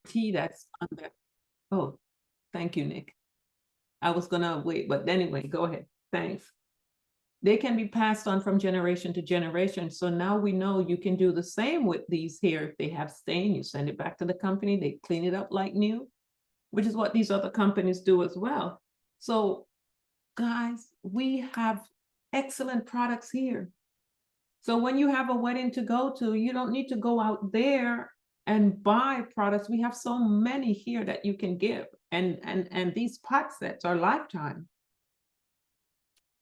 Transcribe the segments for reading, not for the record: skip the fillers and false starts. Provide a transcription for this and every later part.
tea that's under. Oh, thank you, Nick. I was gonna wait, but anyway, go ahead. Thanks. They can be passed on from generation to generation. So now we know you can do the same with these here. If they have stain, you send it back to the company, they clean it up like new, which is what these other companies do as well. So guys, we have excellent products here. So when you have a wedding to go to, you don't need to go out there and buy products. We have so many here that you can give. And these pot sets are lifetime.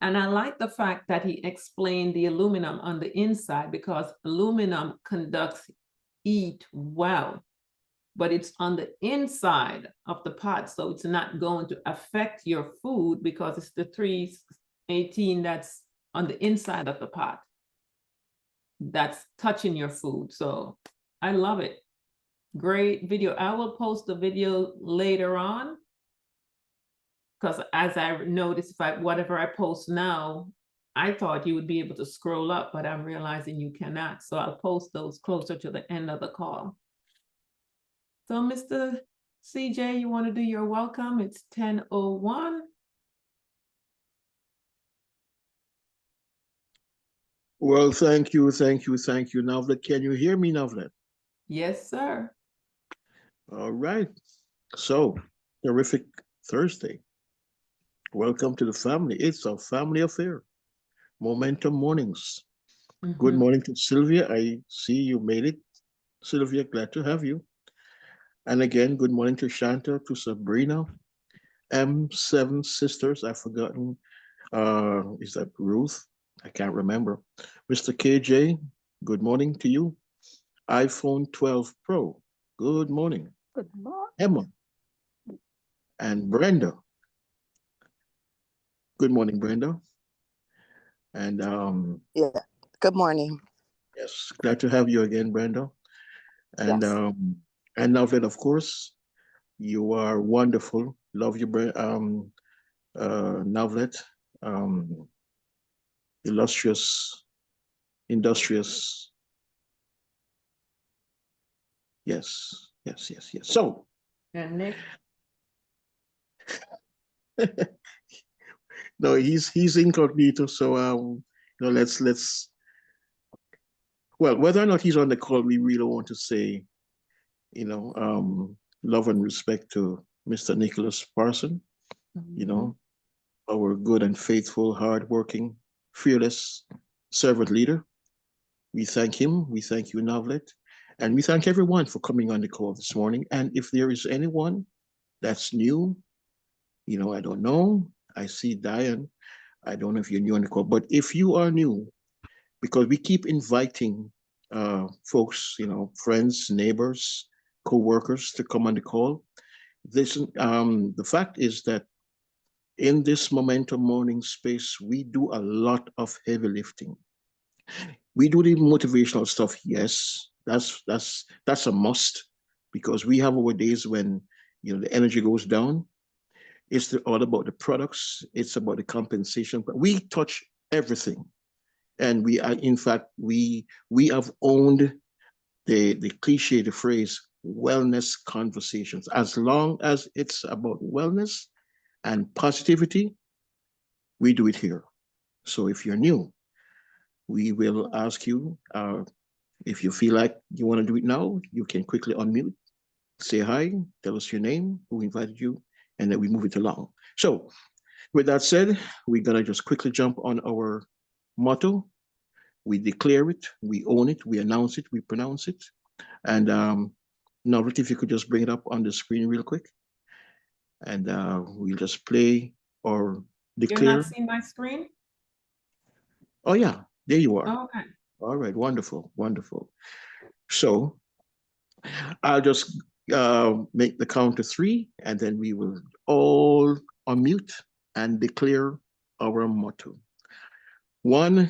And I like the fact that he explained the aluminum on the inside, because aluminum conducts heat well, but it's on the inside of the pot. So it's not going to affect your food because it's the 318 that's on the inside of the pot that's touching your food. So I love it. Great video. I will post the video later on, because as I noticed, whatever I post now, I thought you would be able to scroll up, but I'm realizing you cannot. So I'll post those closer to the end of the call. So Mr. CJ, you want to do your welcome? It's 10:01. Well, thank you. Navlet, can you hear me, Navlet? Yes, sir. All right. So, terrific Thursday. Welcome to the family. It's a family affair. Momentum Mornings. Good morning to Sylvia. I see you made it. Sylvia, glad to have you. And again, good morning to Shanta, to Sabrina, M7 Sisters. I've forgotten. Is that Ruth? I can't remember. Mr. KJ, good morning to you. iPhone 12 Pro, good morning. Good morning. Emma and Brenda. Good morning, Brenda. And yeah, good morning. yes, glad to have you again, Brenda. And Yes. And Navlet, of course, you are wonderful. Love you, Navlet. Illustrious, industrious. Yes. So. And Nick. No, he's incognito. So let's. Well, whether or not he's on the call, we really want to say, love and respect to Mr. Nicholas Parson. Our good and faithful, hardworking, fearless servant leader. We thank him. We thank you, Navlet. And we thank everyone for coming on the call this morning. And if there is anyone that's new, I don't know. I see Diane. I don't know if you're new on the call, but if you are new, because we keep inviting folks, friends, neighbors, co-workers to come on the call. The fact is that in this Momentum Morning space, we do a lot of heavy lifting. We do the motivational stuff, yes. That's a must, because we have our days when the energy goes down. It's all about the products. It's about the compensation. But we touch everything, and we are, in fact, we have owned the cliche, the phrase wellness conversations. As long as it's about wellness and positivity, we do it here. So if you're new, we will ask you, if you feel like you want to do it now, you can quickly unmute, say hi, tell us your name, who invited you, and then we move it along. So with that said, we're going to just quickly jump on our motto. We declare it, we own it, we announce it, we pronounce it. And now, if you could just bring it up on the screen real quick. And we'll just play or declare. You're not seeing my screen? Oh, yeah, there you are. Oh, okay. All right, wonderful. So I'll just make the count to 3, and then we will all unmute and declare our motto. 1,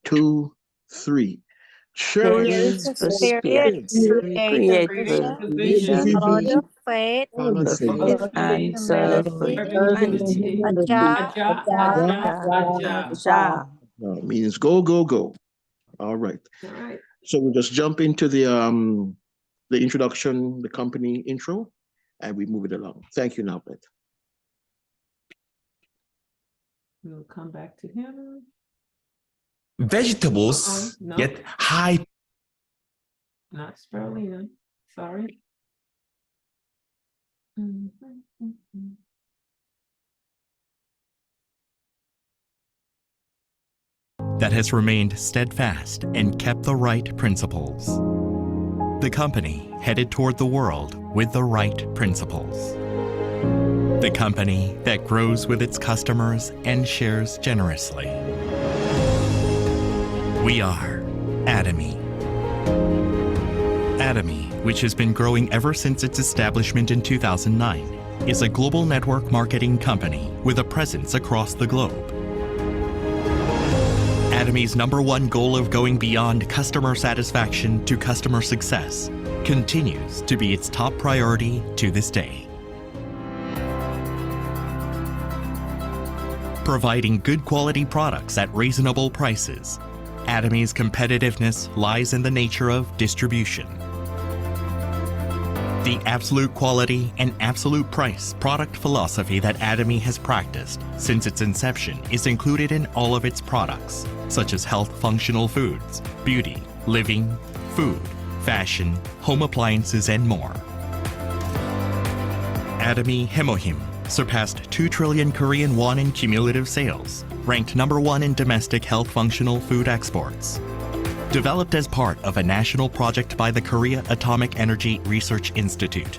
2, 3. Cherish the spirit, create provision for the faith, and serve with humanity. Aja. Means go. All right. All right. So we'll just jump into the the introduction, the company intro, and we move it along. Thank you, Navlet. We'll come back to him. Vegetables No. get high. Not spirulina, sorry. That has remained steadfast and kept the right principles. The company headed toward the world with the right principles. The company that grows with its customers and shares generously. We are Atomy. Atomy, which has been growing ever since its establishment in 2009, is a global network marketing company with a presence across the globe. Atomy's #1 goal of going beyond customer satisfaction to customer success continues to be its top priority to this day. Providing good quality products at reasonable prices, Atomy's competitiveness lies in the nature of distribution. The absolute quality and absolute price product philosophy that Atomy has practiced since its inception is included in all of its products, such as health functional foods, beauty, living, food, fashion, home appliances, and more. Atomy Hemohim surpassed 2 trillion Korean won in cumulative sales, ranked #1 in domestic health functional food exports. Developed as part of a national project by the Korea Atomic Energy Research Institute,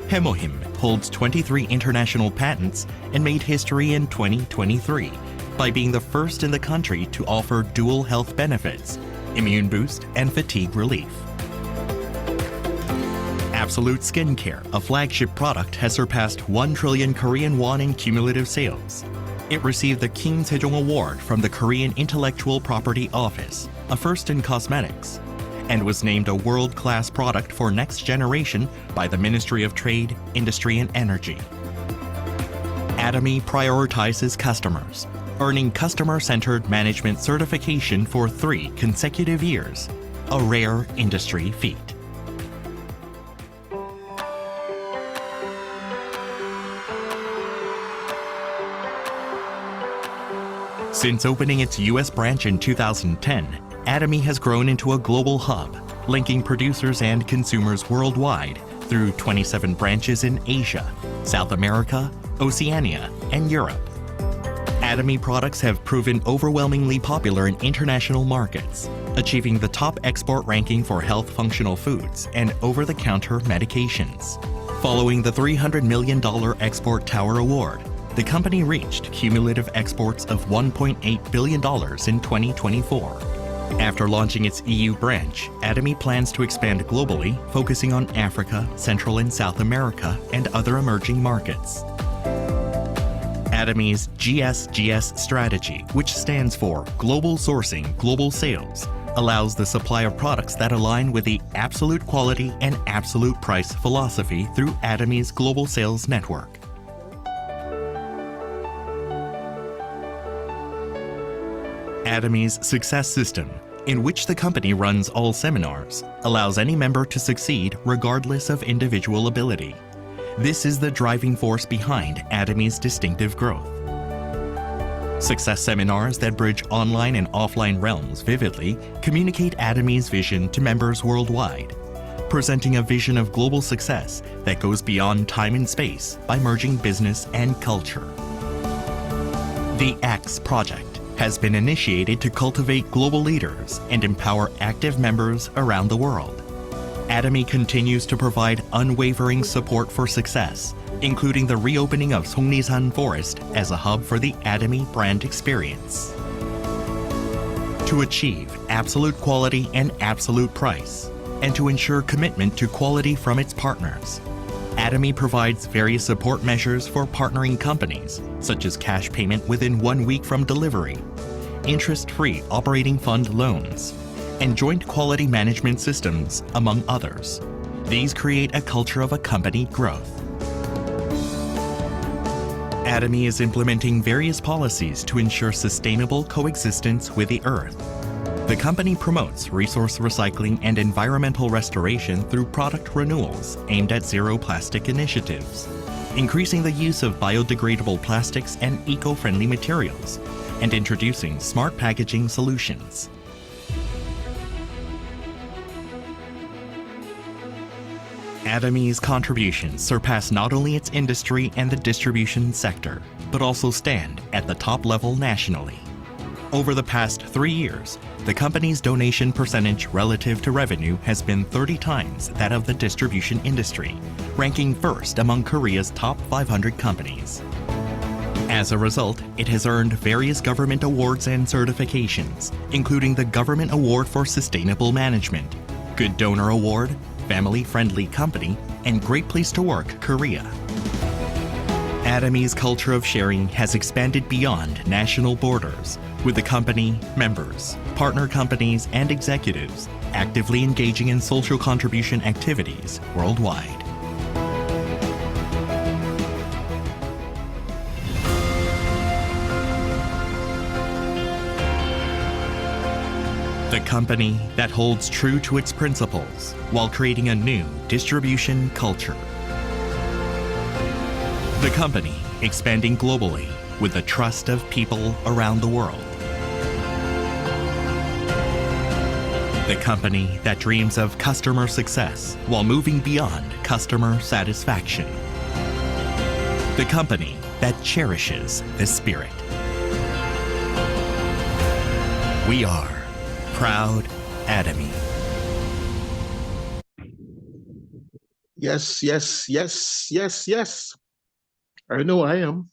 Hemohim holds 23 international patents and made history in 2023 by being the first in the country to offer dual health benefits, immune boost, and fatigue relief. Absolute Skincare, a flagship product, has surpassed 1 trillion Korean won in cumulative sales. It received the Kim Sejong Award from the Korean Intellectual Property Office, a first in cosmetics, and was named a world-class product for next generation by the Ministry of Trade, Industry and Energy. Atomy prioritizes customers, earning customer-centered management certification for 3 consecutive years, a rare industry feat. Since opening its U.S. branch in 2010, Atomy has grown into a global hub, linking producers and consumers worldwide through 27 branches in Asia, South America, Oceania, and Europe. Atomy products have proven overwhelmingly popular in international markets, achieving the top export ranking for health functional foods and over-the-counter medications. Following the $300 million Export Tower Award, the company reached cumulative exports of $1.8 billion in 2024. After launching its EU branch, Atomy plans to expand globally, focusing on Africa, Central and South America, and other emerging markets. Atomy's GSGS strategy, which stands for Global Sourcing, Global Sales, allows the supply of products that align with the absolute quality and absolute price philosophy through Atomy's global sales network. Atomy's Success System, in which the company runs all seminars, allows any member to succeed regardless of individual ability. This is the driving force behind Atomy's distinctive growth. Success seminars that bridge online and offline realms vividly communicate Atomy's vision to members worldwide, presenting a vision of global success that goes beyond time and space by merging business and culture. The X Project has been initiated to cultivate global leaders and empower active members around the world. Atomy continues to provide unwavering support for success, including the reopening of Songnisan Forest as a hub for the Atomy brand experience. To achieve absolute quality and absolute price, and to ensure commitment to quality from its partners, Atomy provides various support measures for partnering companies, such as cash payment within 1 week from delivery, interest-free operating fund loans, and joint quality management systems, among others. These create a culture of a company growth. Atomy is implementing various policies to ensure sustainable coexistence with the Earth. The company promotes resource recycling and environmental restoration through product renewals aimed at zero plastic initiatives, increasing the use of biodegradable plastics and eco-friendly materials, and introducing smart packaging solutions. Atomy's contributions surpass not only its industry and the distribution sector, but also stand at the top level nationally. Over the past 3 years, the company's donation percentage relative to revenue has been 30 times that of the distribution industry, ranking first among Korea's top 500 companies. As a result, it has earned various government awards and certifications, including the Government Award for Sustainable Management, Good Donor Award, Family Friendly Company, and Great Place to Work Korea. Atomy's culture of sharing has expanded beyond national borders, with the company, members, partner companies, and executives actively engaging in social contribution activities worldwide. The company that holds true to its principles while creating a new distribution culture. The company expanding globally with the trust of people around the world. The company that dreams of customer success while moving beyond customer satisfaction. The company that cherishes the spirit. We are proud Atomy. Yes, yes, yes, yes, yes. I know I am.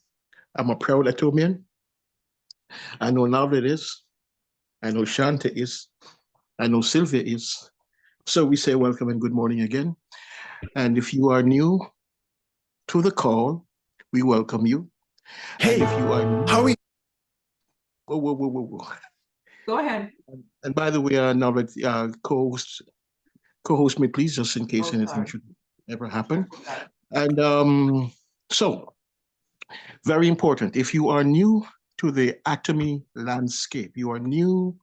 I'm a proud Atomian. I know Navlet is. I know Shanta is. I know Sylvia is. So we say welcome and good morning again. And if you are new to the call, we welcome you. Hey, and if you are new, how are we? Whoa. Go ahead. And by the way, Navlet, co-host me, please, just in case anything sorry. should ever happen. And so, very important, if you are new to the Atomy landscape, you are new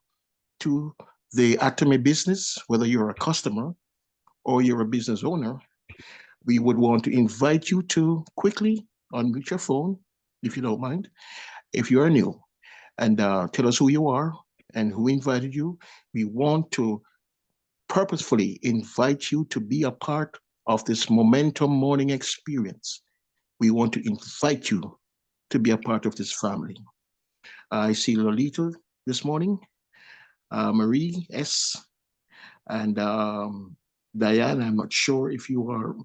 to the Atomy business, whether you're a customer or you're a business owner, we would want to invite you to quickly unmute your phone, if you don't mind, if you are new, and tell us who you are and who invited you. We want to purposefully invite you to be a part of this Momentum Morning experience. We want to invite you to be a part of this family. I see Lolita this morning, Marie S, and Diane. I'm not sure if you are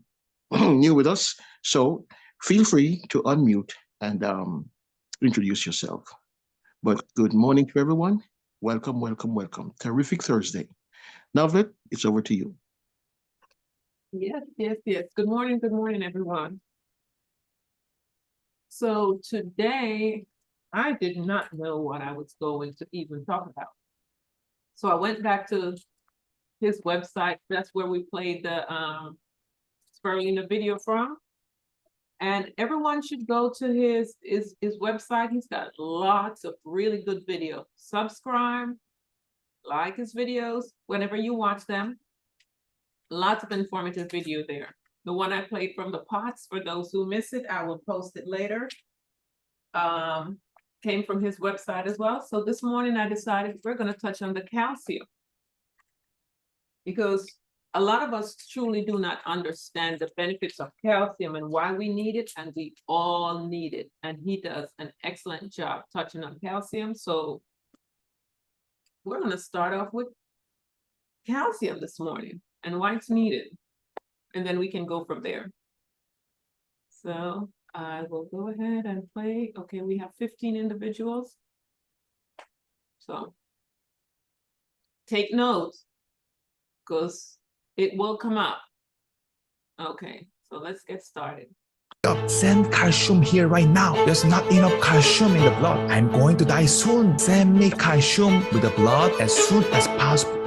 new with us, so feel free to unmute and introduce yourself. But good morning to everyone. Welcome, welcome, welcome. Terrific Thursday. Navlet, it's over to you. Yes. Good morning, everyone. So today, I did not know what I was going to even talk about. So I went back to his website. That's where we played the Spirulina video from. And everyone should go to his website. He's got lots of really good videos. Subscribe, like his videos whenever you watch them. Lots of informative video there. The one I played from the pots, for those who miss it, I will post it later. Came from his website as well. So this morning I decided we're going to touch on the calcium, because a lot of us truly do not understand the benefits of calcium and why we need it, and we all need it. And he does an excellent job touching on calcium. So we're going to start off with calcium this morning and why it's needed. And then we can go from there. So I will go ahead and play. Okay, we have 15 individuals. So take notes, because it will come up. Okay, so let's get started. Send calcium here right now. There's not enough calcium in the blood. I'm going to die soon. Send me calcium with the blood as soon as possible.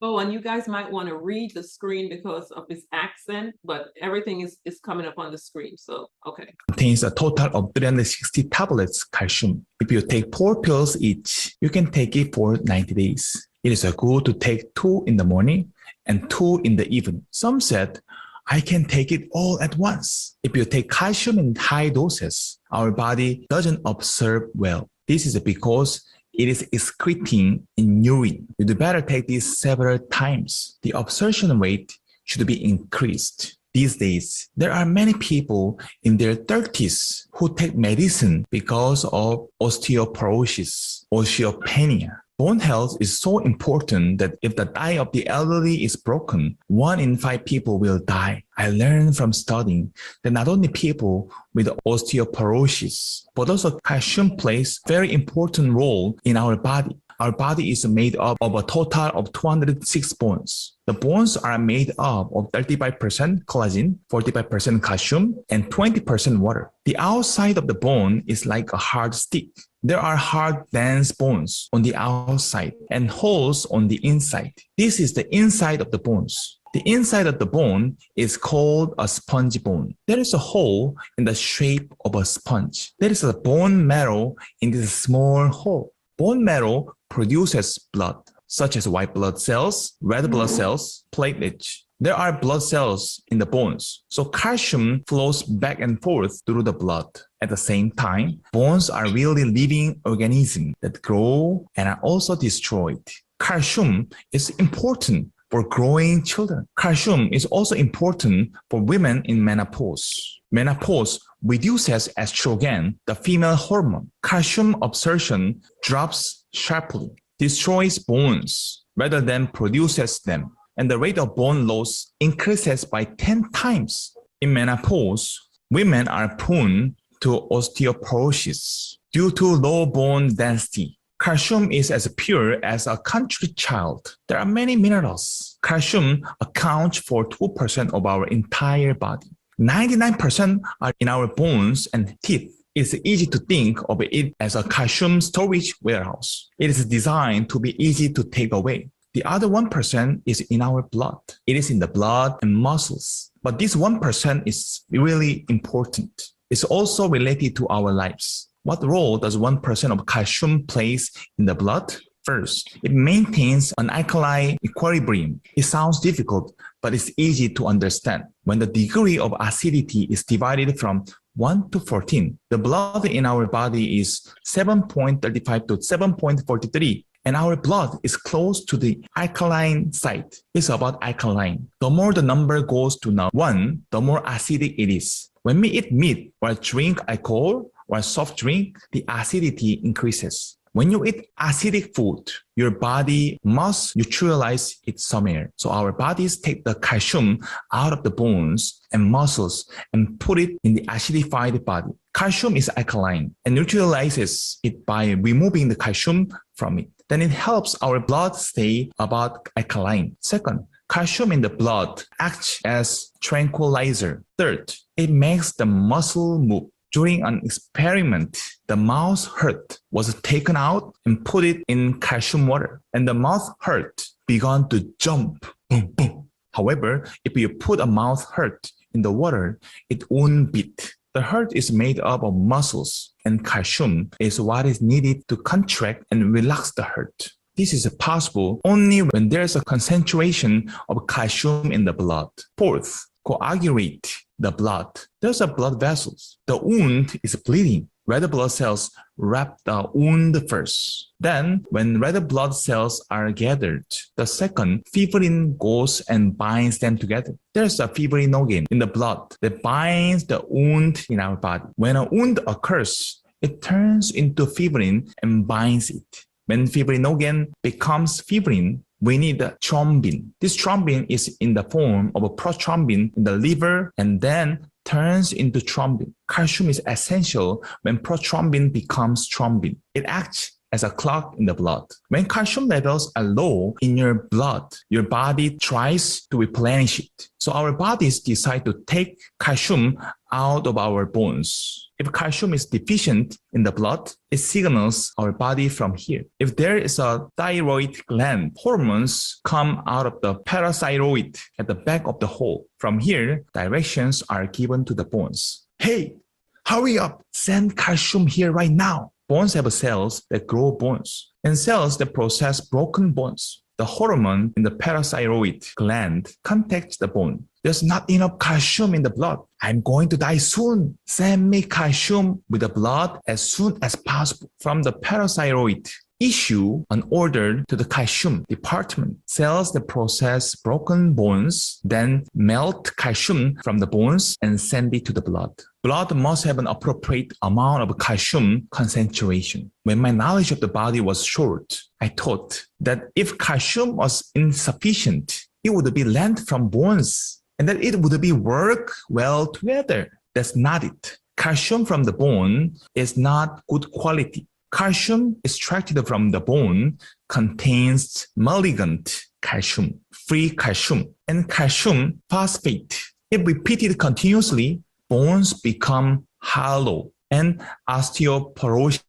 Oh, Oh, and you guys might want to read the screen because of his accent, but everything is coming up on the screen. So, okay. Contains a total of 360 tablets calcium. If you take 4 pills each, you can take it for 90 days. It is good to take 2 in the morning and 2 in the evening. Some said, I can take it all at once. If you take calcium in high doses, our body doesn't absorb well. This is because it is excreting in urine. You'd better take this several times. The absorption rate should be increased. These days, there are many people in their 30s who take medicine because of osteoporosis, osteopenia. Bone health is so important that if the diet of the elderly is broken, 1 in 5 people will die. I learned from studying that not only people with osteoporosis, but also calcium plays a very important role in our body. Our body is made up of a total of 206 bones. The bones are made up of 35% collagen, 45% calcium, and 20% water. The outside of the bone is like a hard stick. There are hard, dense bones on the outside and holes on the inside. This is the inside of the bones. The inside of the bone is called a sponge bone. There is a hole in the shape of a sponge. There is a bone marrow in this small hole. Bone marrow produces blood, such as white blood cells, red blood cells, platelets. There are blood cells in the bones, so calcium flows back and forth through the blood. At the same time, bones are really living organisms that grow and are also destroyed. Calcium is important for growing children. Calcium is also important for women in menopause. Menopause reduces estrogen, the female hormone. Calcium absorption drops sharply, destroys bones rather than produces them, and the rate of bone loss increases by 10 times. In menopause, women are prone to osteoporosis due to low bone density. Calcium is as pure as a country child. There are many minerals. Calcium accounts for 2% of our entire body. 99% are in our bones and teeth. It's easy to think of it as a calcium storage warehouse. It is designed to be easy to take away. The other 1% is in our blood. It is in the blood and muscles. But this 1% is really important. It's also related to our lives. What role does 1% of calcium plays in the blood? First, it maintains an alkaline equilibrium. It sounds difficult, but it's easy to understand. When the degree of acidity is divided from 1 to 14, the blood in our body is 7.35 to 7.43, and our blood is close to the alkaline side. It's about alkaline. The more the number goes to 1, the more acidic it is. When we eat meat or drink alcohol or soft drink, the acidity increases. When you eat acidic food, your body must neutralize it somewhere. So our bodies take the calcium out of the bones and muscles and put it in the acidified body. Calcium is alkaline and neutralizes it by removing the calcium from it. Then it helps our blood stay about alkaline. Second, calcium in the blood acts as tranquilizer. Third, it makes the muscle move. During an experiment, the mouse heart was taken out and put it in calcium water, and the mouse heart began to jump. Boom, boom. However, if you put a mouse heart in the water, it won't beat. The heart is made up of muscles, and calcium is what is needed to contract and relax the heart. This is possible only when there's a concentration of calcium in the blood. Fourth, coagulate the blood. There's a blood vessels. The wound is bleeding. Red blood cells wrap the wound first. Then, when red blood cells are gathered, the second fibrin goes and binds them together. There's a fibrinogen in the blood that binds the wound in our body. When a wound occurs, it turns into fibrin and binds it. When fibrinogen becomes fibrin, we need thrombin. This thrombin is in the form of a prothrombin in the liver and then turns into thrombin. Calcium is essential when prothrombin becomes thrombin. It acts as a clog in the blood. When calcium levels are low in your blood, your body tries to replenish it. So our bodies decide to take calcium out of our bones. If calcium is deficient in the blood, it signals our body from here. If there is a thyroid gland, hormones come out of the parathyroid at the back of the hole. From here, directions are given to the bones. Hey, hurry up, send calcium here right now. Bones have cells that grow bones and cells that process broken bones. The hormone in the parathyroid gland contacts the bone. There's not enough calcium in the blood. I'm going to die soon. Send me calcium with the blood as soon as possible. From the parathyroid, issue an order to the calcium department. Cells that process broken bones then melt calcium from the bones and send it to the blood. Blood must have an appropriate amount of calcium concentration. When my knowledge of the body was short, I thought that if calcium was insufficient, it would be lent from bones and that it would be work well together. That's not it. Calcium from the bone is not good quality. Calcium extracted from the bone contains malignant calcium, free calcium, and calcium phosphate. If repeated continuously, bones become hollow and osteoporosis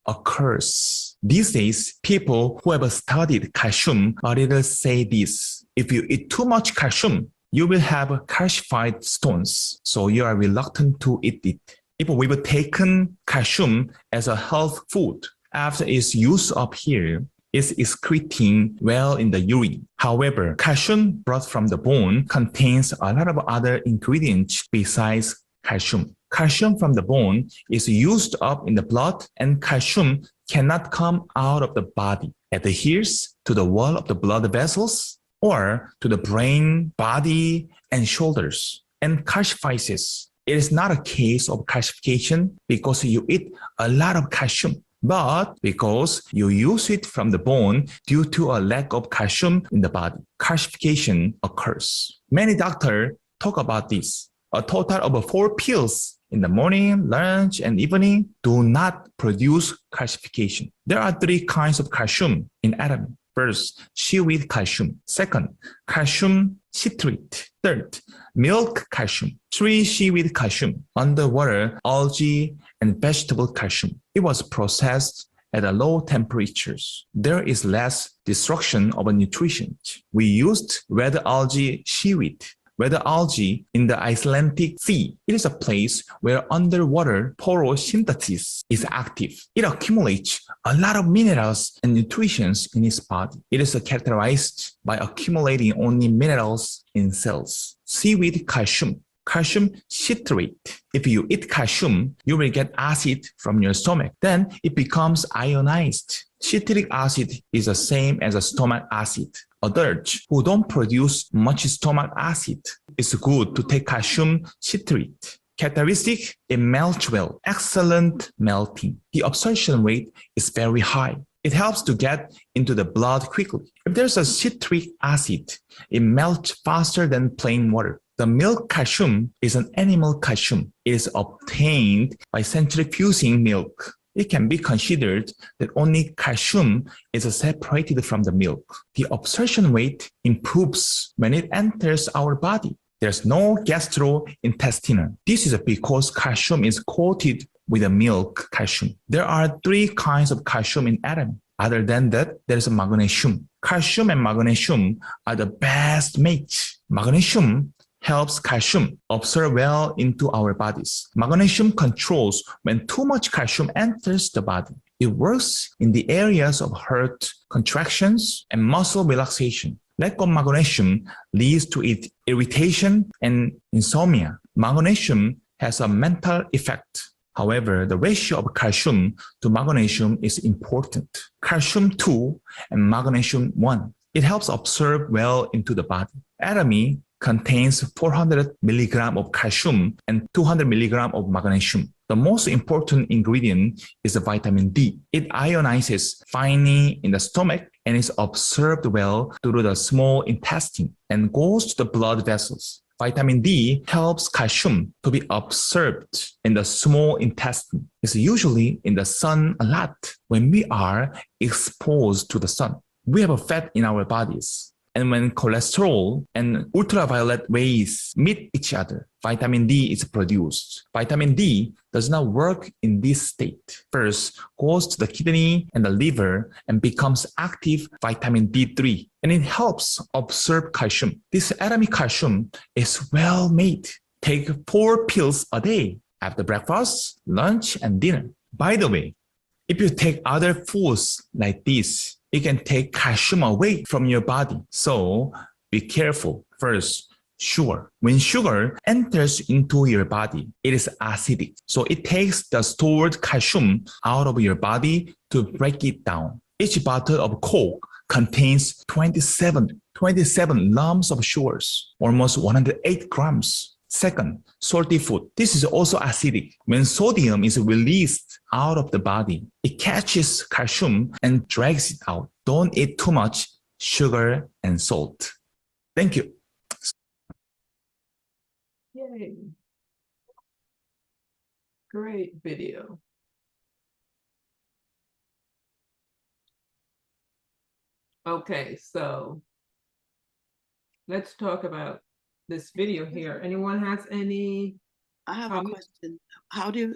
occurs. These days, people who have studied calcium a little say this: if you eat too much calcium, you will have calcified stones, so you are reluctant to eat it. If we've taken calcium as a health food, after its use up here, it's excreting well in the urine. However, calcium brought from the bone contains a lot of other ingredients besides calcium. Calcium from the bone is used up in the blood, and calcium cannot come out of the body. It adheres to the wall of the blood vessels or to the brain, body, and shoulders, and calcifies. It is not a case of calcification because you eat a lot of calcium, but because you use it from the bone due to a lack of calcium in the body. Calcification occurs. Many doctors talk about this. A total of 4 pills in the morning, lunch, and evening do not produce calcification. There are 3 kinds of calcium in Atomy. First, seaweed calcium. Second, calcium citrate. Third, milk calcium. 3, seaweed calcium. Underwater, algae, and vegetable calcium. It was processed at a low temperatures. There is less destruction of nutrition. We used red algae seaweed. Red algae in the Icelandic Sea. It is a place where underwater photosynthesis is active. It accumulates a lot of minerals and nutrition in its body. It is characterized by accumulating only minerals in cells. Seaweed calcium. Calcium citrate. If you eat calcium, you will get acid from your stomach. Then it becomes ionized. Citric acid is the same as a stomach acid. Adults who don't produce much stomach acid, it's good to take calcium citrate. Characteristic, it melts well. Excellent melting. The absorption rate is very high. It helps to get into the blood quickly. If there's a citric acid, it melts faster than plain water. The milk calcium is an animal calcium. It is obtained by centrifuging milk. It can be considered that only calcium is separated from the milk. The absorption rate improves when it enters our body. There's no gastrointestinal. This is because calcium is coated with a milk calcium. There are 3 kinds of calcium in Atomy. Other than that, there is magnesium. Calcium and magnesium are the best mates. Magnesium helps calcium absorb well into our bodies. Magnesium controls when too much calcium enters the body. It works in the areas of heart contractions and muscle relaxation. Lack of magnesium leads to irritation and insomnia. Magnesium has a mental effect. However, the ratio of calcium to magnesium is important. Calcium 2 and magnesium 1. It helps absorb well into the body. Atomy contains 400 milligrams of calcium and 200 milligrams of magnesium. The most important ingredient is the vitamin D. It ionizes finely in the stomach and is absorbed well through the small intestine and goes to the blood vessels. Vitamin D helps calcium to be absorbed in the small intestine. It's usually in the sun a lot when we are exposed to the sun. We have a fat in our bodies. And when cholesterol and ultraviolet rays meet each other, vitamin D is produced. Vitamin D does not work in this state. First, goes to the kidney and the liver and becomes active vitamin D3, and it helps absorb calcium. This Atomy calcium is well made. Take 4 pills a day after breakfast, lunch, and dinner. By the way, if you take other foods like this, it can take calcium away from your body. So be careful. First, sugar. When sugar enters into your body, it is acidic. So it takes the stored calcium out of your body to break it down. Each bottle of Coke contains 27 lumps of sugars, almost 108 grams. Second, salty food. This is also acidic. When sodium is released out of the body, it catches calcium and drags it out. Don't eat too much sugar and salt. Thank you. Yay. Great video. Okay, so let's talk about this video here. Anyone has any? I have a comments? question.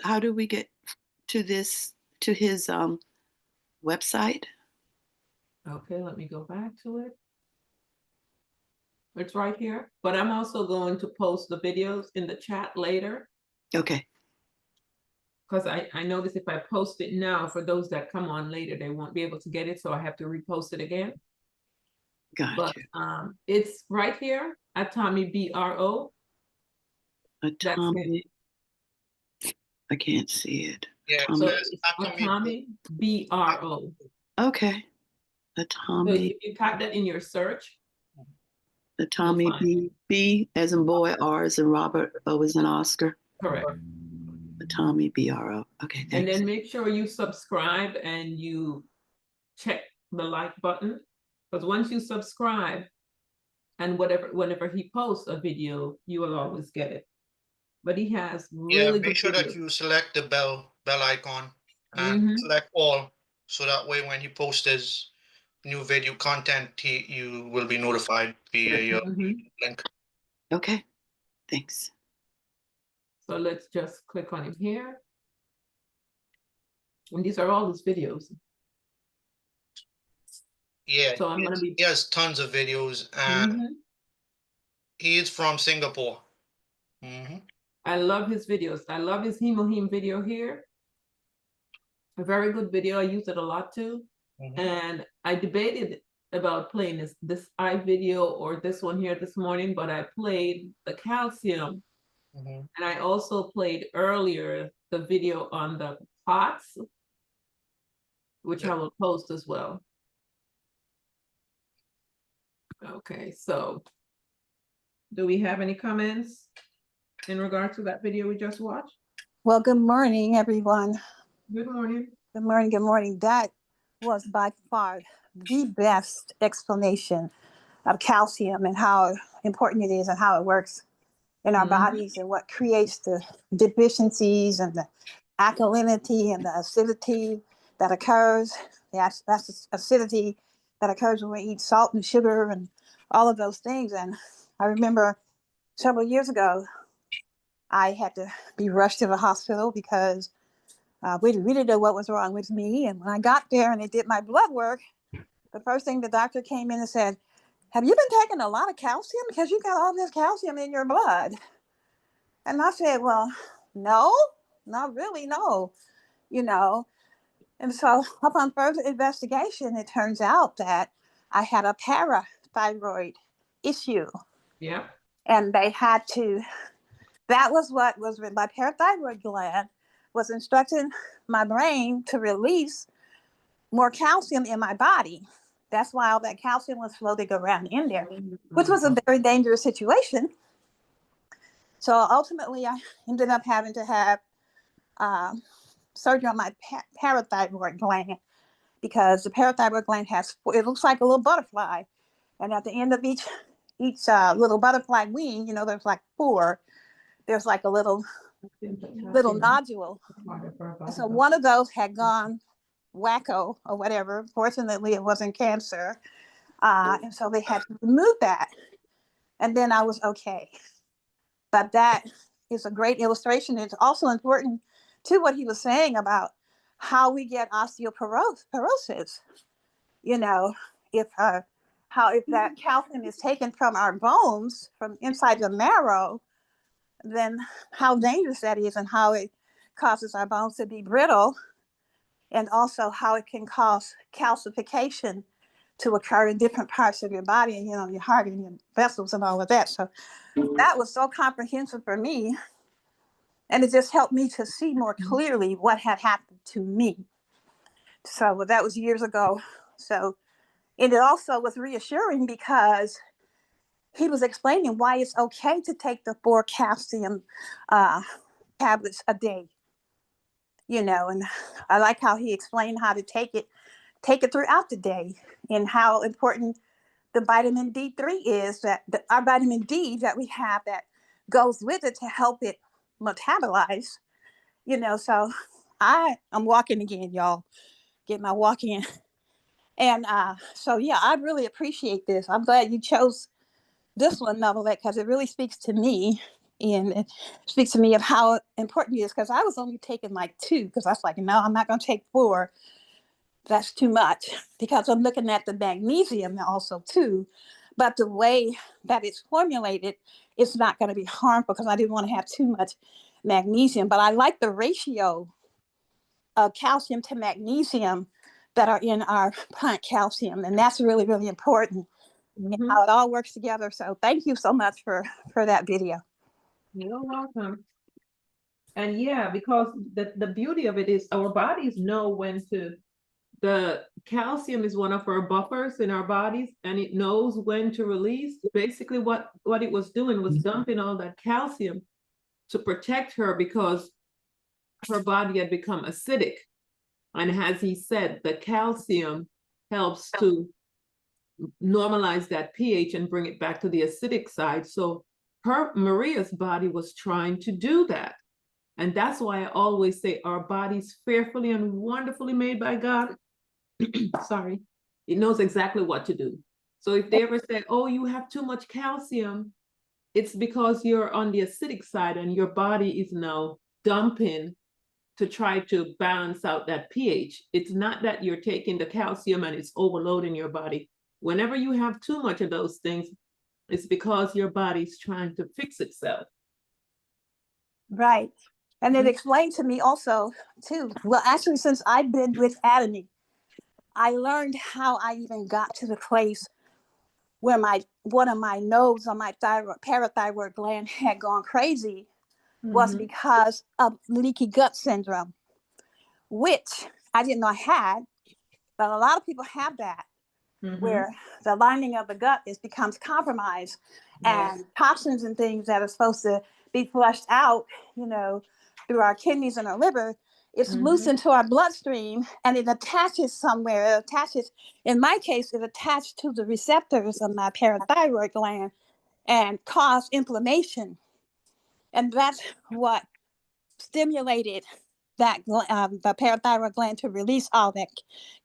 How do we get to his website? Okay, let me go back to it. It's right here, but I'm also going to post the videos in the chat later, Okay, because I notice if I post it now, for those that come on later, they won't be able to get it, so I have to repost it again. got But you. it's right here at Tommy BRO. Atomy. I can't see it. Yeah, So Atomy. it's Atomy BRO. Okay. So Atomy. if you type that in your search, Atomy find B as in boy, R as in Robert, O as in Oscar. correct. Atomy BRO. Okay, And thanks. then make sure you subscribe and you check the like button, because once you subscribe and whenever he posts a video, you will always get it. But he has yeah, really make good sure that videos. you select the bell icon and Mhm. select all, so that way when he posts his new video content, you will be notified via your Mhm. link. Okay, thanks. So let's just click on him here. And these are all his videos. Yeah, So I'm gonna be. he has tons of videos, and Mhm. he is from Singapore. Hmm. I love his videos. I love his hemoheme video here. A very good video. I use it a lot too. And I debated about playing this eye video or this one here this morning, but I played the calcium, and I also played earlier the video on the POTS, which I will post as well. Okay, so do we have any comments in regard to that video we just watched? Well, good morning, everyone. Good morning. Good morning. Good morning. That was by far the best explanation of calcium and how important it is and how it works in our bodies and what creates the deficiencies and the alkalinity and the acidity that occurs. That's the acidity that occurs when we eat salt and sugar and all of those things. And I remember several years ago, I had to be rushed to the hospital because we didn't know what was wrong with me. And when I got there and they did my blood work, the first thing the doctor came in and said, "Have you been taking a lot of calcium? Because you got all this calcium in your blood." And I said, "Well, no, not really, no, you know." And so upon further investigation, it turns out that I had a parathyroid issue. Yeah. And they had to, that was what was my parathyroid gland was instructing my brain to release more calcium in my body. That's why all that calcium was floating around in there, which was a very dangerous situation. So ultimately, I ended up having to have surgery on my parathyroid gland because the parathyroid gland has, it looks like a little butterfly. And at the end of each each little butterfly wing, you know, there's like 4. There's like a little nodule. And so one of those had gone wacko or whatever. Fortunately, it wasn't cancer. And so they had to remove that. And then I was okay. But that is a great illustration. It's also important to what he was saying about how we get osteoporosis. You know, if that calcium is taken from our bones, from inside the marrow, then how dangerous that is, and how it causes our bones to be brittle, and also how it can cause calcification to occur in different parts of your body, and, you know, your heart and your vessels and all of that. So that was so comprehensive for me. And it just helped me to see more clearly what had happened to me. So that was years ago. So, and it also was reassuring because he was explaining why it's okay to take the 4 calcium tablets a day, you know, and I like how he explained how to take it throughout the day, and how important the vitamin D3 is, that our vitamin D that we have that goes with it to help it metabolize, you know. So I'm walking again, y'all. Get my walk in. And so, yeah, I really appreciate this. I'm glad you chose this one, Novelette, because it really speaks to me. And it speaks to me of how important it is, because I was only taking like 2, because I was like, no, I'm not going to take 4. That's too much, because I'm looking at the magnesium also too. But the way that it's formulated, it's not going to be harmful, because I didn't want to have too much magnesium. But I like the ratio of calcium to magnesium that are in our plant calcium. And that's really, really important, and how it all works together. So thank you so much for that video. You're welcome. And yeah, because the beauty of it is our bodies know when to, the calcium is one of our buffers in our bodies, and it knows when to release. Basically what it was doing was dumping all that calcium to protect her, because her body had become acidic. And as he said, the calcium helps to normalize that pH and bring it back to the acidic side. So Maria's body was trying to do that. And that's why I always say our body's fearfully and wonderfully made by God. Sorry. It knows exactly what to do. So if they ever say, oh, you have too much calcium, it's because you're on the acidic side and your body is now dumping to try to balance out that pH. It's not that you're taking the calcium and it's overloading your body. Whenever you have too much of those things, it's because your body's trying to fix itself. Right. And it explained to me also too, well, actually, since I've been with Atomy, I learned how I even got to the place where one of my nodes on my parathyroid gland had gone crazy, was because of leaky gut syndrome, which I didn't know I had, but a lot of people have that, where the lining of the gut becomes compromised, and toxins and things that are supposed to be flushed out, you know, through our kidneys and our liver, it's loose into our bloodstream, and it attaches somewhere. It attaches, in my case, it attached to the receptors of my parathyroid gland and caused inflammation. And that's what stimulated that the parathyroid gland to release all that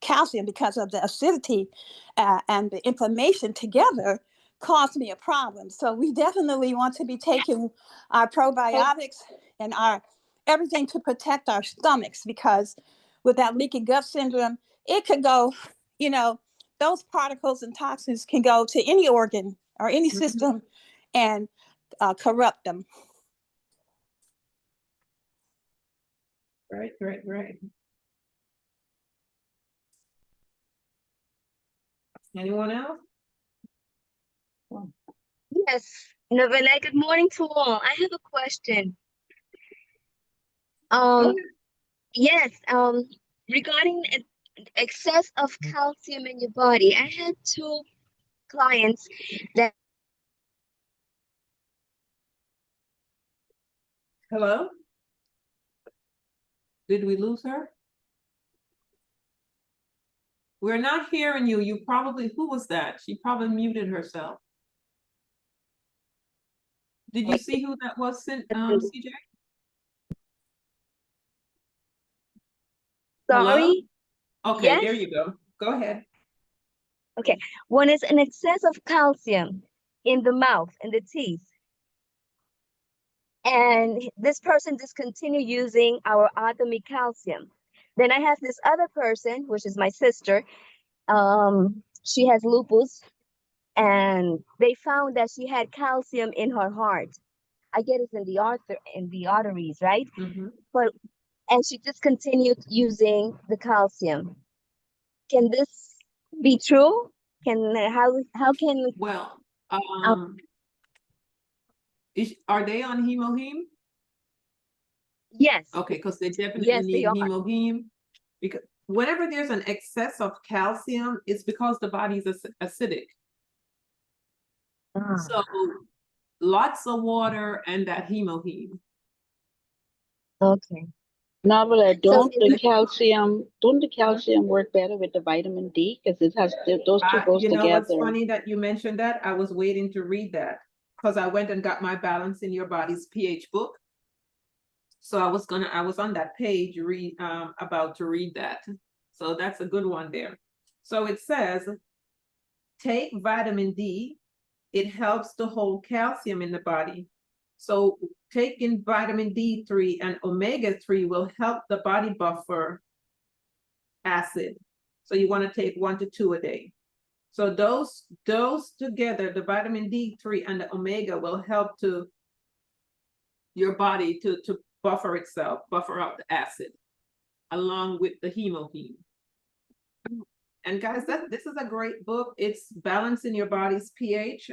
calcium, because of the acidity and the inflammation together caused me a problem. So we definitely want to be taking our probiotics and our everything to protect our stomachs, because with that leaky gut syndrome, it could go, you know, those particles and toxins can go to any organ or any system and corrupt them. Right. Anyone else? Yes, Novella, good morning to all. I have a question. Yes, regarding excess of calcium in your body. I had 2 clients that. Hello? Did we lose her? We're not hearing you. You probably, who was that? She probably muted herself. Did you see who that was, CJ? Sorry. Hello? Okay, Yes. there you go. Go ahead. Okay. When it's an excess of calcium in the mouth and the teeth, and this person discontinued using our Atomy calcium. Then I have this other person, which is my sister. She has lupus, and they found that she had calcium in her heart. I get it in the arteries, right? But and she discontinued using the calcium. Can this be true? Can how can Well, are they on hemoheme? yes. Okay, because they definitely Yes, need they are. hemoheme. Because whenever there's an excess of calcium, it's because the body's acidic. So lots of water and that hemoheme. Okay. Novella, So don't the calcium work better with the vitamin D? Because it has those two goes You know what's together. funny that you mentioned that? I was waiting to read that because I went and got my Balance in Your Body's pH book. So I was on that page about to read that. So that's a good one there. So it says, take vitamin D. It helps to hold calcium in the body. So taking vitamin D3 and omega-3 will help the body buffer acid. So you want to take 1 to 2 a day. So those together, the vitamin D3 and the omega will help to your body to buffer itself, buffer out the acid, along with the hemoheme. And guys, this is a great book. It's Balancing Your Body's pH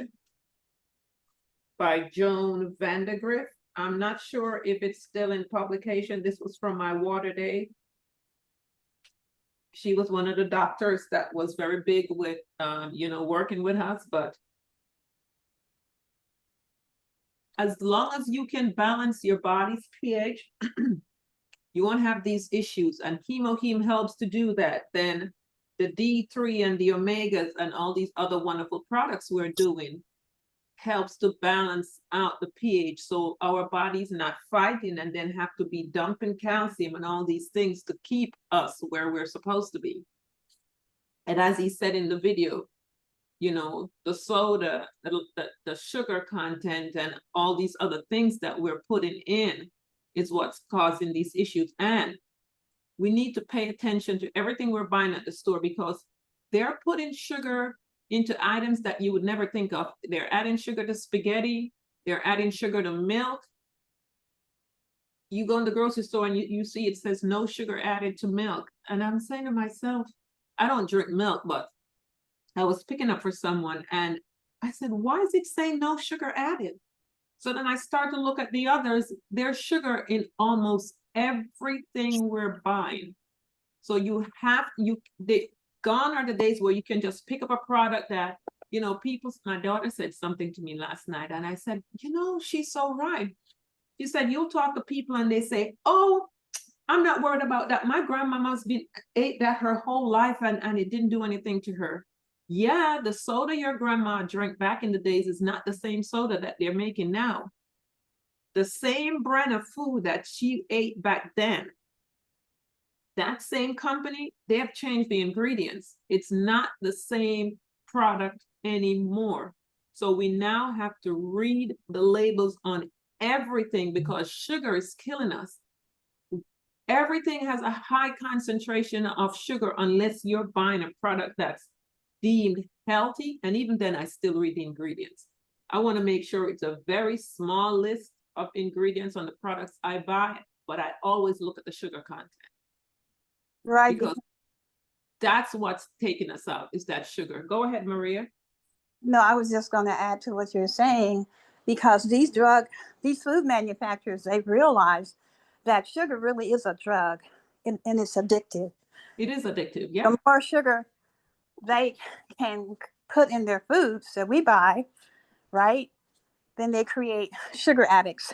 by Joan Vandergriff. I'm not sure if it's still in publication. This was from my water day. She was one of the doctors that was very big with, working with us, but as long as you can balance your body's pH, you won't have these issues, and hemoheme helps to do that. Then the D3 and the omegas and all these other wonderful products we're doing helps to balance out the pH, so our body's not fighting and then have to be dumping calcium and all these things to keep us where we're supposed to be. And as he said in the video, the soda, the sugar content and all these other things that we're putting in is what's causing these issues. And we need to pay attention to everything we're buying at the store, because they're putting sugar into items that you would never think of. They're adding sugar to spaghetti. They're adding sugar to milk. You go in the grocery store and you see it says no sugar added to milk. And I'm saying to myself, I don't drink milk, but I was picking up for someone and I said, why is it saying no sugar added? So then I start to look at the others. There's sugar in almost everything we're buying. So gone are the days where you can just pick up a product that, my daughter said something to me last night and I said, she's so right. She said, you'll talk to people and they say, oh, I'm not worried about that. My grandmama's ate that her whole life and it didn't do anything to her. Yeah, the soda your grandma drank back in the days is not the same soda that they're making now. The same brand of food that she ate back then, that same company, they have changed the ingredients. It's not the same product anymore. So we now have to read the labels on everything because sugar is killing us. Everything has a high concentration of sugar unless you're buying a product that's deemed healthy. And even then, I still read the ingredients. I want to make sure it's a very small list of ingredients on the products I buy, but I always look at the sugar content. Right. Because that's what's taking us out, is that sugar. Go ahead, Maria. No, I was just going to add to what you're saying, because these food manufacturers, they've realized that sugar really is a drug and it's addictive. It is addictive, yeah. The more sugar they can put in their foods that we buy, right, then they create sugar addicts.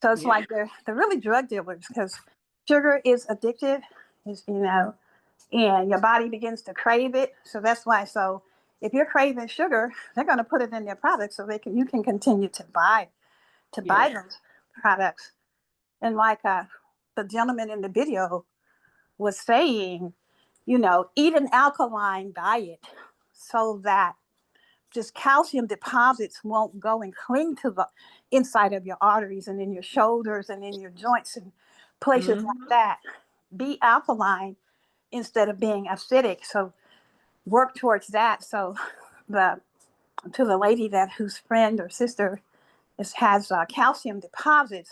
So it's like they're really drug dealers, because sugar is addictive, and your body begins to crave it. So that's why. So if you're craving sugar, they're going to put it in their products so you can continue to buy to Yeah. buy those products. And like the gentleman in the video was saying, eat an alkaline diet so that just calcium deposits won't go and cling to the inside of your arteries and in your shoulders and in your joints and places like that. Be alkaline instead of being acidic. So work towards that. So to the lady whose friend or sister has calcium deposits,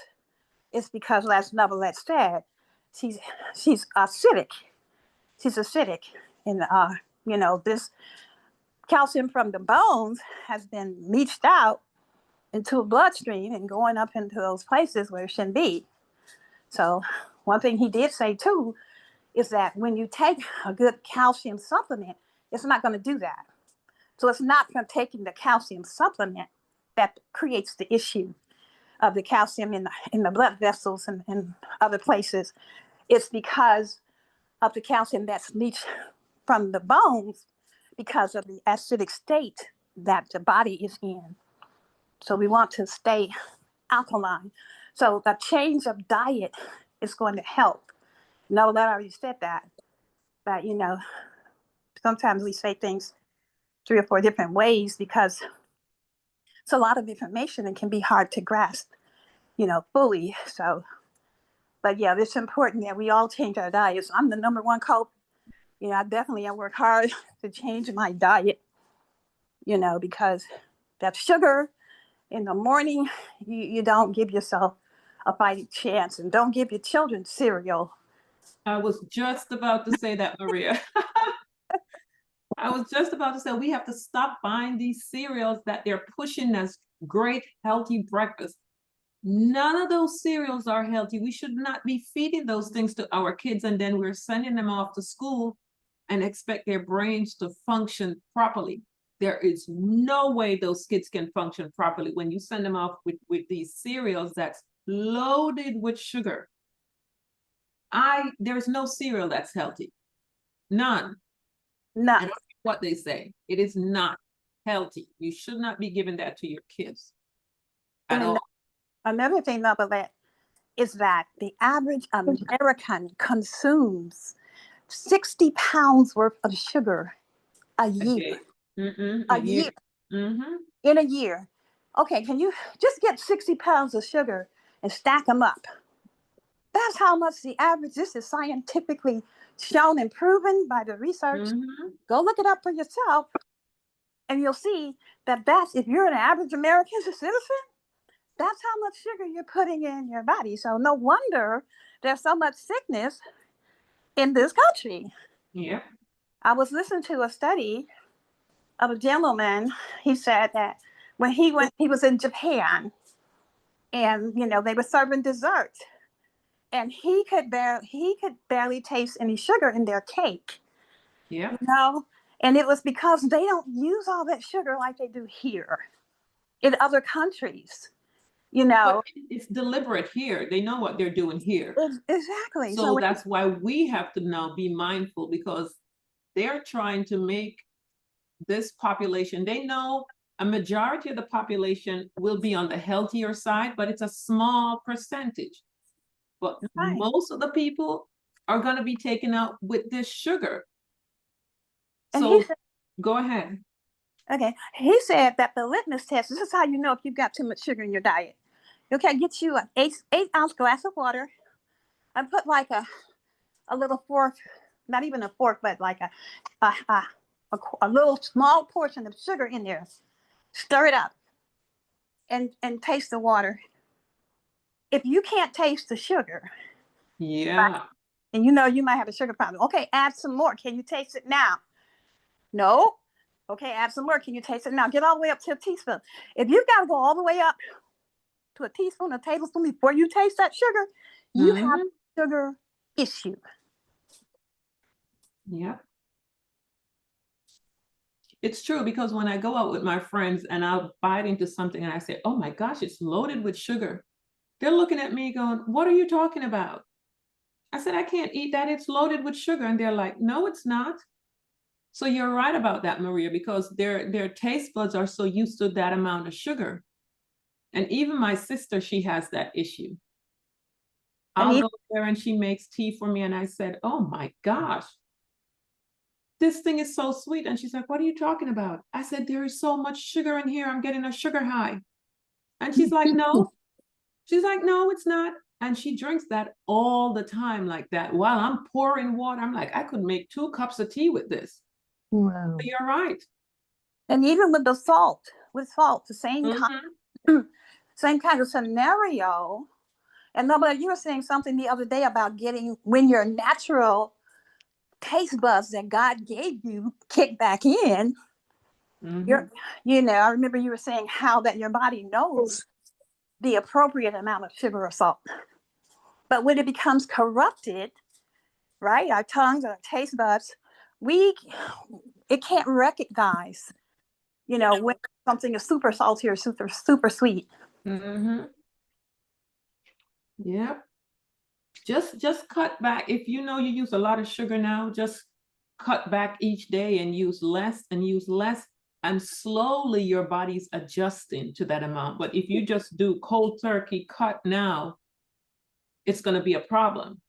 it's because, as Neverlet said, she's acidic. She's acidic, and this calcium from the bones has been leached out into the bloodstream and going up into those places where it shouldn't be. So one thing he did say too is that when you take a good calcium supplement, it's not going to do that. So it's not from taking the calcium supplement that creates the issue of the calcium in the blood vessels and other places. It's because of the calcium that's leached from the bones because of the acidic state that the body is in. So we want to stay alkaline. So a change of diet is going to help. No, that I already said that. But sometimes we say things 3 or 4 different ways because it's a lot of information and can be hard to grasp, fully. So, but yeah, it's important that we all change our diets. I'm the number one culprit. I work hard to change my diet, because that sugar in the morning, you don't give yourself a fighting chance, and don't give your children cereal. I was just about to say that, Maria. I was just about to say we have to stop buying these cereals that they're pushing as great healthy breakfast. None of those cereals are healthy. We should not be feeding those things to our kids, and then we're sending them off to school and expect their brains to function properly. There is no way those kids can function properly when you send them off with these cereals that's loaded with sugar. There's no cereal that's healthy. None. None. I don't care what they say. It is not healthy. You should not be giving that to your kids at all. Another thing about that is that the average American consumes 60 pounds worth of sugar a year. A year. In a year. Okay, can you just get 60 pounds of sugar and stack them up? That's how much the average, this is scientifically shown and proven by the research. Go look it up for yourself, and you'll see that's, if you're an average American citizen, that's how much sugar you're putting in your body. So no wonder there's so much sickness in this country. Yeah. I was listening to a study of a gentleman. He said that when he was in Japan, and they were serving dessert, and he could barely taste any sugar in their cake. Yeah. And it was because they don't use all that sugar like they do here in other countries. But it's deliberate here. They know what they're doing here. Exactly. So that's why we have to now be mindful, because they're trying to make this population, they know a majority of the population will be on the healthier side, but it's a small percentage. But most of the people are going to be taken out with this sugar. So go ahead. Okay. He said that the litmus test, this is how you know if you've got too much sugar in your diet. Okay, get you an 8-ounce glass of water and put like a little fork, not even a fork, but like a little small portion of sugar in there. Stir it up and taste the water. If you can't taste the sugar, yeah, and you might have a sugar problem. Okay, add some more. Can you taste it now? No. Okay, add some more. Can you taste it now? Get all the way up to a teaspoon. If you've got to go all the way up to a teaspoon, a tablespoon before you taste that sugar, you have a sugar issue. Yeah. It's true, because when I go out with my friends and I'll bite into something and I say, oh my gosh, it's loaded with sugar, they're looking at me going, what are you talking about? I said, I can't eat that. It's loaded with sugar. And they're like, no, it's not. So you're right about that, Maria, because their taste buds are so used to that amount of sugar. And even my sister, she has that issue. And I'll go there and she makes tea for me. And I said, oh my gosh, this thing is so sweet. And she's like, what are you talking about? I said, there is so much sugar in here. I'm getting a sugar high. And she's like, no. She's like, no, it's not. And she drinks that all the time like that. While I'm pouring water, I'm like, I could make 2 cups of tea with this. Wow. But you're right. And even with the salt, the same same kind of scenario. And nobody, you were saying something the other day about getting when your natural taste buds that God gave you kick back in. You're, I remember you were saying how that your body knows the appropriate amount of sugar or salt. But when it becomes corrupted, right, our tongues, our taste buds, it can't recognize, when something is super salty or super sweet. Yeah. Just cut back. If you know you use a lot of sugar now, just cut back each day and use less and use less. And slowly your body's adjusting to that amount. But if you just do cold turkey cut now, it's going to be a problem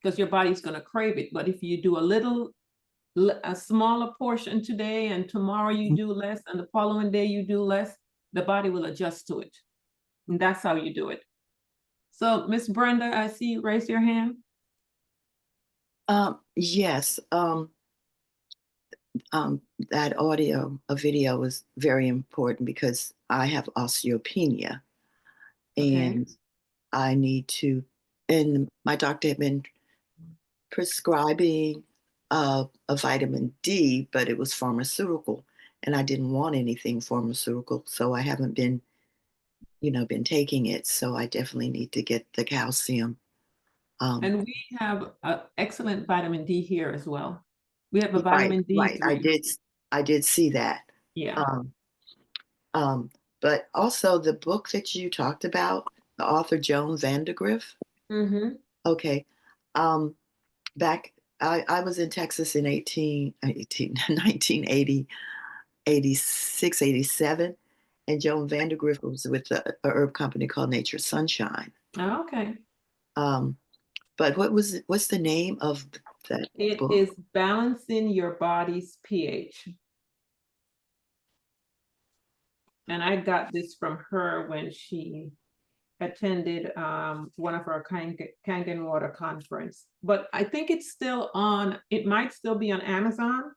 because your body's going to crave it. But if you do a smaller portion today and tomorrow you do less and the following day you do less, the body will adjust to it. And that's how you do it. So Miss Brenda, I see you raise your hand. Yes. That a video was very important because I have osteopenia and I need to, and my doctor had been prescribing a vitamin D, but it was pharmaceutical and I didn't want anything pharmaceutical. So I haven't been taking it. So I definitely need to get the calcium. And we have excellent vitamin D here as well. We have a vitamin D3. Right. I did see that. Yeah. But also the book that you talked about, the author Joan Vandergriff. Okay. Back, I was in Texas in 1980, 86, 87. And Joan Vandergriff was with a herb company called Nature Sunshine. Oh, okay. But what's the name of that book? It is Balancing Your Body's pH. And I got this from her when she attended one of our Kangen Water conference. But I think it's still on, it might still be on Amazon.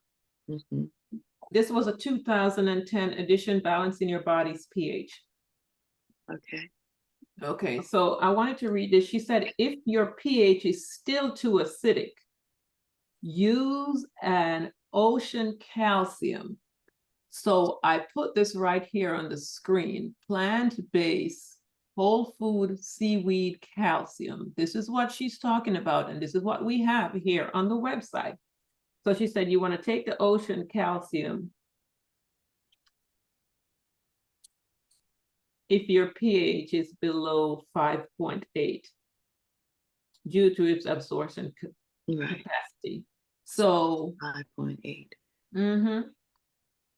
This was a 2010 edition, Balancing Your Body's pH. Okay, so I wanted to read this. She said, if your pH is still too acidic, use an ocean calcium. So I put this right here on the screen, plant-based, whole food, seaweed calcium. This is what she's talking about, and this is what we have here on the website. So she said, you want to take the ocean calcium. If your pH is below 5.8 due to its absorption capacity. So 5.8.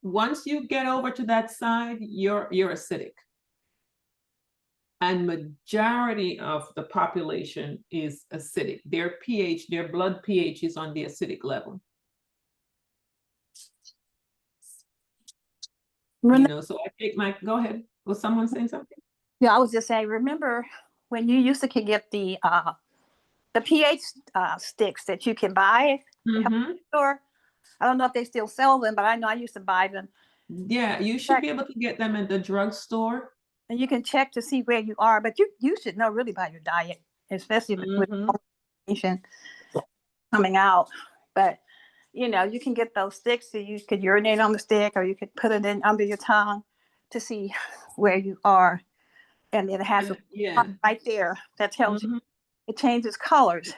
Once you get over to that side, you're acidic. And majority of the population is acidic. Their pH, their blood pH is on the acidic level. So I take go ahead. Was someone saying something? Yeah, I was just saying, remember when you used to get the pH sticks that you can buy at the store? I don't know if they still sell them, but I know I used to buy them. Yeah, you should be able to get them at the drugstore. And you can check to see where you are, but you should know really by your diet, especially with information coming out. But you can get those sticks, so you could urinate on the stick, or you could put it in under your tongue to see where you are. And it has a right there that tells you. It changes colors.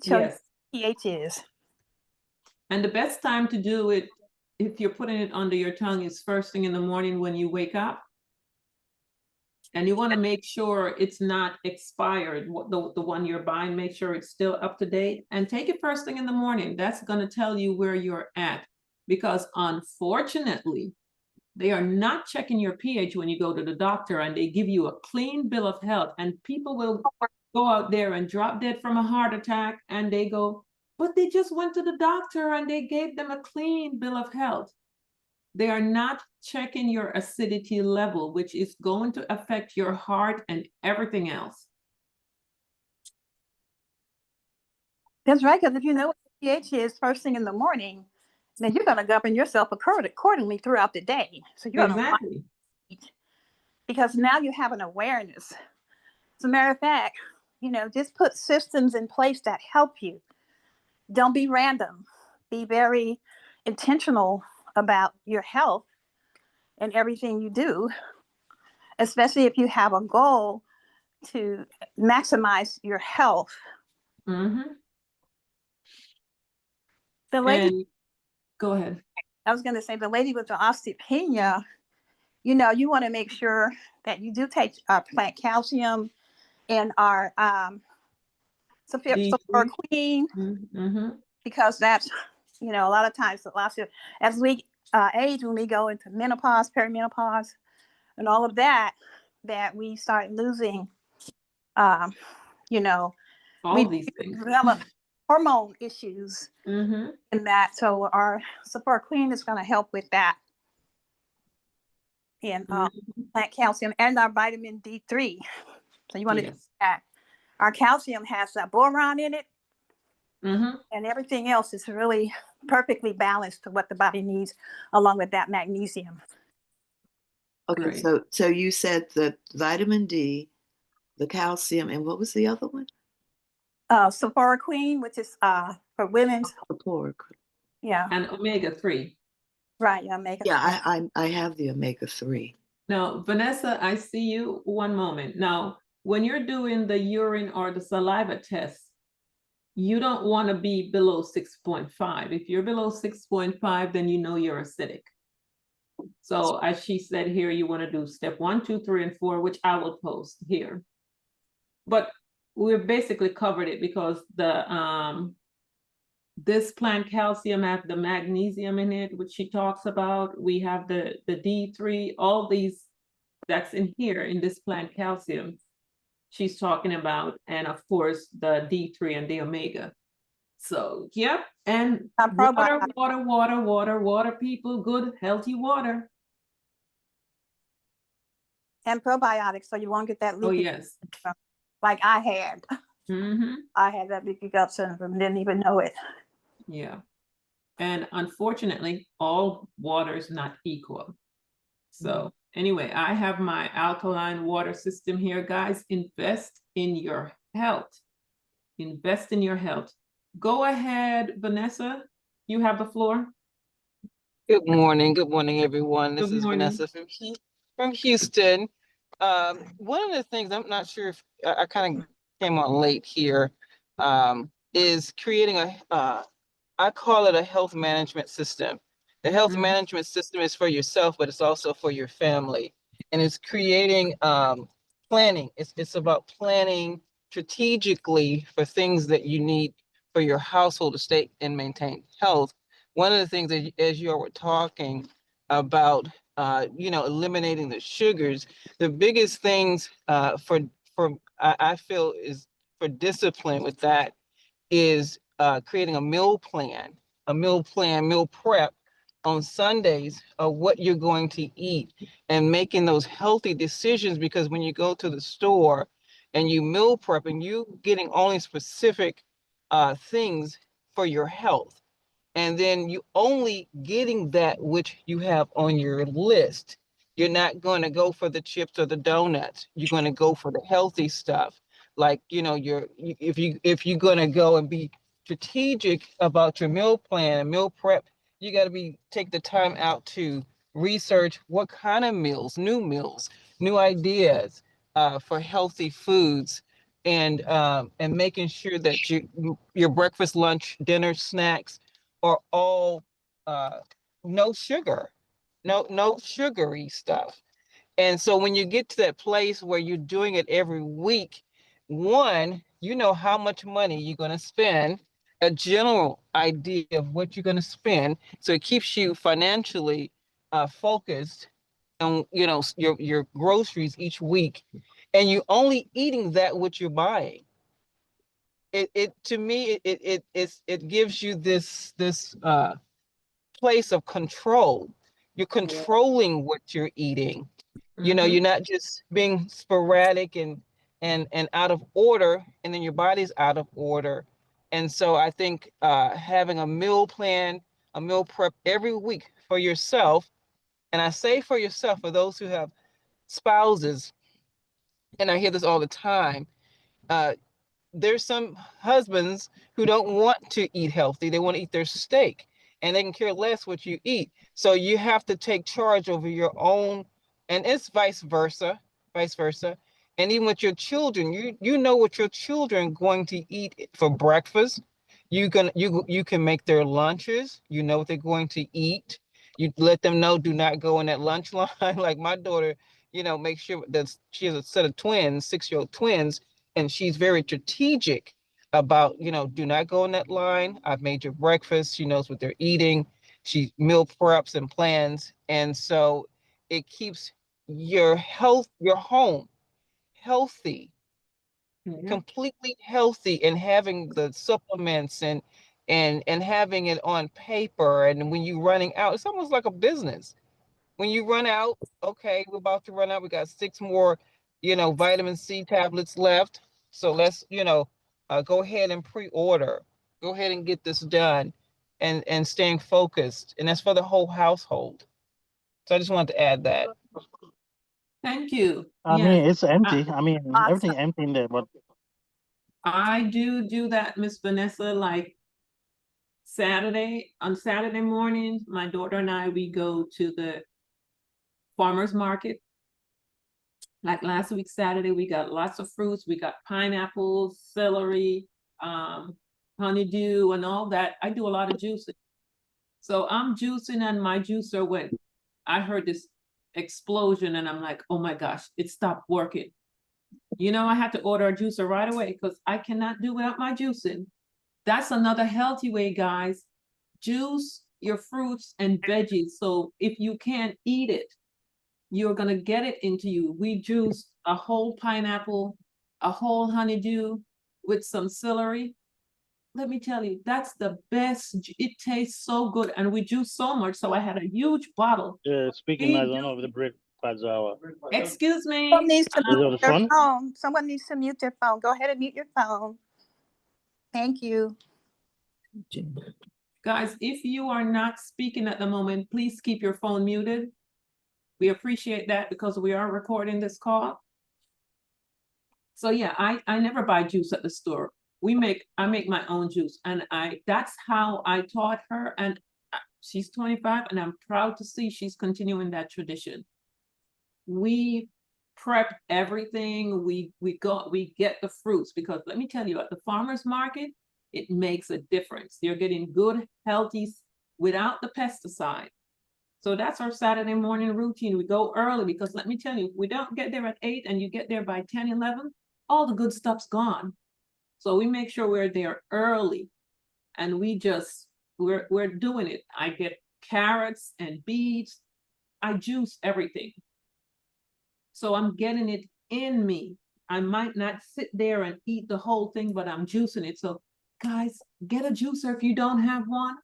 Yes. pH is. And the best time to do it, if you're putting it under your tongue, is first thing in the morning when you wake up. And you want to make sure it's not expired. The one you're buying, make sure it's still up to date. And take it first thing in the morning. That's going to tell you where you're at. Because unfortunately, They are not checking your pH when you go to the doctor, and they give you a clean bill of health, and people will go out there and drop dead from a heart attack, and they go, but they just went to the doctor and they gave them a clean bill of health. They are not checking your acidity level, which is going to affect your heart and everything else. That's right, because if you know what the pH is first thing in the morning, then you're going to govern yourself accordingly throughout the day. So you're going to Exactly. because now you have an awareness. As a matter of fact, just put systems in place that help you. Don't be random. Be very intentional about your health and everything you do, especially if you have a goal to maximize your health. Mm-hmm. The lady, And go ahead. I was going to say, the lady with the osteopenia, you want to make sure that you do take our plant calcium and our queen, Mm-hmm. because that's, a lot of times, as we age, when we go into menopause, perimenopause, and all of that, that we start losing, All we these things. develop hormone issues Mm-hmm. in that. So our support queen is going to help with that. And plant calcium and our vitamin D3. So you want to do that. Our calcium has boron in it. Mm-hmm. And everything else is really perfectly balanced to what the body needs, along with that magnesium. Okay, Great. so you said the vitamin D, the calcium, and what was the other one? Sephora Queen, which is for women's. Sephora. Yeah. And omega-3. Right, omega-3. Yeah, I have the omega-3. Now, Vanessa, I see you. One moment. Now, when you're doing the urine or the saliva test, you don't want to be below 6.5. If you're below 6.5, then you know you're acidic. So as she said here, you want to do step 1, 2, 3, and 4, which I will post here. But we've basically covered it because this plant calcium have the magnesium in it, which she talks about. We have the D3, all these that's in here in this plant calcium she's talking about, and of course the D3 and the omega. So yep, and water, people, good healthy water. And probiotics, so you won't get that leaky. Oh yes. Like I had. Mm-hmm. I had that leaky gut syndrome, didn't even know it. Yeah. And unfortunately, all water is not equal. So anyway, I have my alkaline water system here, guys. Invest in your health. Invest in your health. Go ahead, Vanessa. You have the floor. Good morning. Good morning, everyone. This is Vanessa from Houston. One of the things, I'm not sure if I kind of came on late here, is creating I call it a health management system. The health management system is for yourself, but it's also for your family. And it's creating planning. It's about planning strategically for things that you need for your household to stay and maintain health. One of the things that, as you all were talking about, eliminating the sugars, the biggest things I feel is for discipline with that is creating a meal plan, meal prep on Sundays of what you're going to eat and making those healthy decisions, because when you go to the store and you meal prep and you getting only specific things for your health, and then you only getting that which you have on your list. You're not going to go for the chips or the donuts. You're going to go for the healthy stuff. Like, if you're going to go and be strategic about your meal plan and meal prep, you got to take the time out to research what kind of meals, new ideas for healthy foods, and making sure that your breakfast, lunch, dinner, snacks are all no sugar, no sugary stuff. And so when you get to that place where you're doing it every week, one, you know how much money you're going to spend, a general idea of what you're going to spend. So it keeps you financially focused on, you know, your groceries each week, and you're only eating that what you're buying, it to me it gives you this place of control. You're controlling what you're eating. You know, you're not just being sporadic and out of order, and then your body's out of order. And so I think having a meal plan, a meal prep every week for yourself, and I say for yourself, for those who have spouses, and I hear this all the time, uh, there's some husbands who don't want to eat healthy. They want to eat their steak, and they can care less what you eat. So you have to take charge over your own, and it's vice versa, vice versa. And even with your children, you know what your children are going to eat for breakfast. You can make their lunches. You know what they're going to eat. You let them know, do not go in that lunch line. Like my daughter, you know, make sure that she has a set of twins, 6-year-old twins, and she's very strategic about, you know, do not go in that line. I've made your breakfast. She knows what they're eating. She meal preps and plans. And so it keeps your home healthy, completely healthy, and having the supplements and having it on paper. And when you're running out, it's almost like a business. When you run out, okay, we're about to run out. We got 6 more, you know, vitamin C tablets left. So let's, you know, go ahead and pre-order. Go ahead and get this done, and staying focused. And that's for the whole household. So I just wanted to add that. Thank you. I Yes, mean, it's empty. I mean, everything Awesome. empty in there, but I do that, Miss Vanessa, like on Saturday mornings, my daughter and I, we go to the farmer's market. Like last week, Saturday, we got lots of fruits. We got pineapples, celery, honeydew, and all that. I do a lot of juicing. So I'm juicing, and my juicer went. I heard this explosion, and I'm like, oh my gosh, it stopped working. You know, I had to order a juicer right away because I cannot do without my juicing. That's another healthy way, guys. Juice your fruits and veggies. So if you can't eat it, you're gonna get it into you. We juiced a whole pineapple, a whole honeydew with some celery. Let me tell you, that's the best. It tastes so good, and we juice so much. So I had a huge bottle. speaking, I don't know if the break pads are. Excuse Someone me. needs to Is it mute the their phone? phone. Someone needs to mute their phone. Go ahead and mute your phone. Thank you. Guys, if you are not speaking at the moment, please keep your phone muted. We appreciate that because we are recording this call. So yeah, I never buy juice at the store. I make my own juice, and that's how I taught her, and she's 25, and I'm proud to see she's continuing that tradition. We prep everything. We get the fruits, because let me tell you, at the farmer's market, it makes a difference. You're getting good, healthy, without the pesticide. So that's our Saturday morning routine. We go early because let me tell you, if we don't get there at 8 and you get there by 10, 11, all the good stuff's gone. So we make sure we're there early, and we're doing it. I get carrots and beets. I juice everything. So I'm getting it in me. I might not sit there and eat the whole thing, but I'm juicing it. So guys, get a juicer if you don't have one.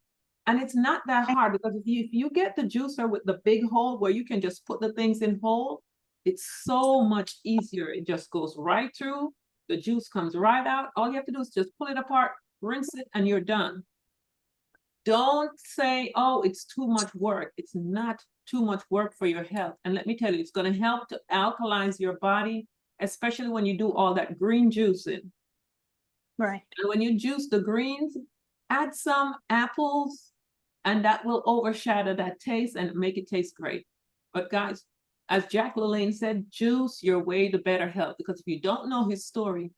And it's not that hard, because if you get the juicer with the big hole where you can just put the things in whole, it's so much easier. It just goes right through. The juice comes right out. All you have to do is just pull it apart, rinse it, and you're done. Don't say, oh, it's too much work. It's not too much work for your health. And let me tell you, it's going to help to alkalize your body, especially when you do all that green juicing. Right. And when you juice the greens, add some apples, and that will overshadow that taste and make it taste great. But guys, as Jack LaLanne said, juice your way to better health, because if you don't know his story,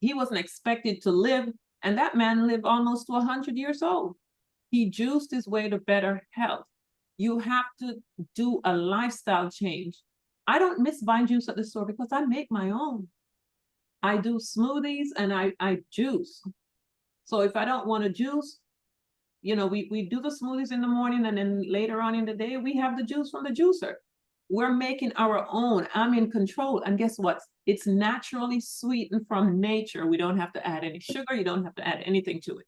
he wasn't expected to live, and that man lived almost to 100 years old. He juiced his way to better health. You have to do a lifestyle change. I don't miss buying juice at the store because I make my own. I do smoothies and I juice. So if I don't want to juice, you know, we do the smoothies in the morning, and then later on in the day, we have the juice from the juicer. We're making our own. I'm in control. And guess what? It's naturally sweetened from nature. We don't have to add any sugar. You don't have to add anything to it.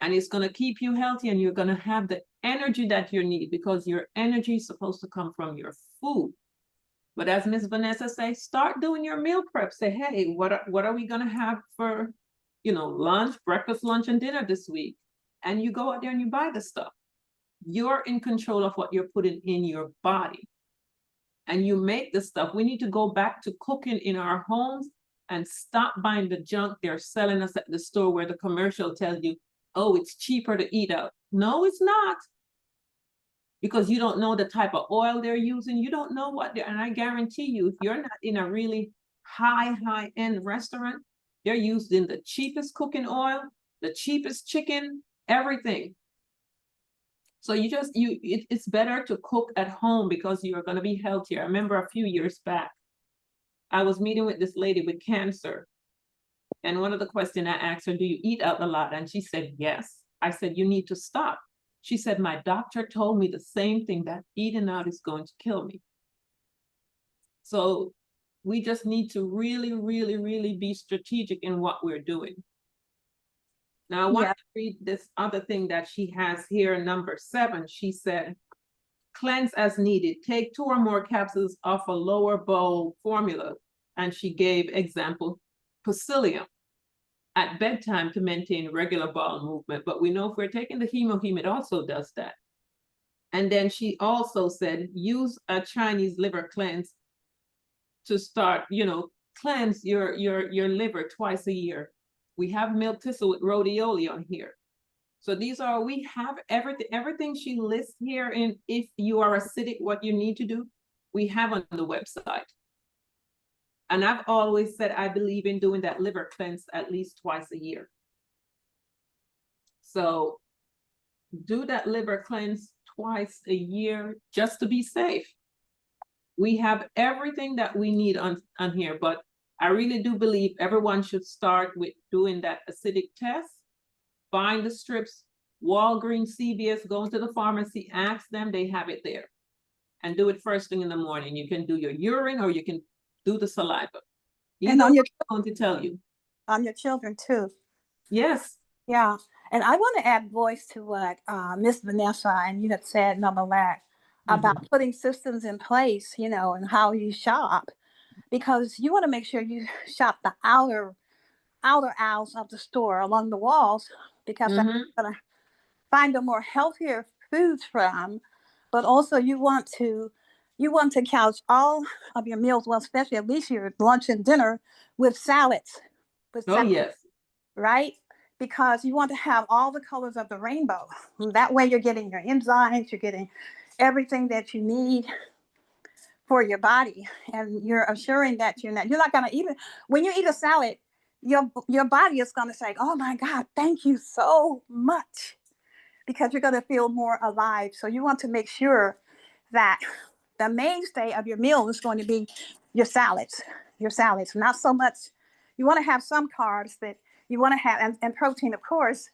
And it's going to keep you healthy, and you're going to have the energy that you need, because your energy is supposed to come from your food. But as Miss Vanessa says, start doing your meal prep. Say, hey, what are we going to have for, you know, lunch, breakfast, lunch, and dinner this week? And you go out there and you buy the stuff. You're in control of what you're putting in your body. And you make the stuff. We need to go back to cooking in our homes and stop buying the junk they're selling us at the store, where the commercial tells you, oh, it's cheaper to eat out. No, it's not. Because you don't know the type of oil they're using. You don't know what they're, and I guarantee you, if you're not in a really high-end restaurant, they're using the cheapest cooking oil, the cheapest chicken, everything. So it's better to cook at home, because you're going to be healthier. I remember a few years back, I was meeting with this lady with cancer. And one of the questions I asked her, do you eat out a lot? And she said, yes. I said, you need to stop. She said, my doctor told me the same thing, that eating out is going to kill me. So we just need to really, really, really be strategic in what we're doing. Now, I want to read this other thing that she has here, number 7. She said, cleanse as needed. Take 2 or more capsules of a lower bowl formula. And she gave example, psyllium, at bedtime to maintain regular bowel movement. But we know if we're taking the heme, it also does that. And then she also said, use a Chinese liver cleanse to start, you know, cleanse your liver twice a year. We have milk thistle with rhodiola on here. So these are, we have everything she lists here. And if you are acidic, what you need to do, we have on the website. And I've always said I believe in doing that liver cleanse at least twice a year. So do that liver cleanse twice a year just to be safe. We have everything that we need on here, but I really do believe everyone should start with doing that acidic test, buying the strips, Walgreens, CVS, going to the pharmacy, ask them, they have it there. And do it first thing in the morning. You can do your urine, or you can do the saliva. And on your, going to tell you. On your children too. Yes. Yeah. And I want to add voice to what Miss Vanessa and you had said, Nonetheless, about putting systems in place, you know, and how you shop, because you want to make sure you shop the outer aisles of the store along the walls, because that's going to find the more healthier foods from. But also you want to couch all of your meals, well, especially at least your lunch and dinner, with salads. Yes. Right? Because you want to have all the colors of the rainbow. That way you're getting your enzymes, you're getting everything that you need for your body. And you're assuring that you're not going to, even when you eat a salad, your body is going to say, oh my God, thank you so much, because you're going to feel more alive. So you want to make sure that the mainstay of your meal is going to be your salads. Not so much, you want to have some carbs that you want to have, and protein, of course,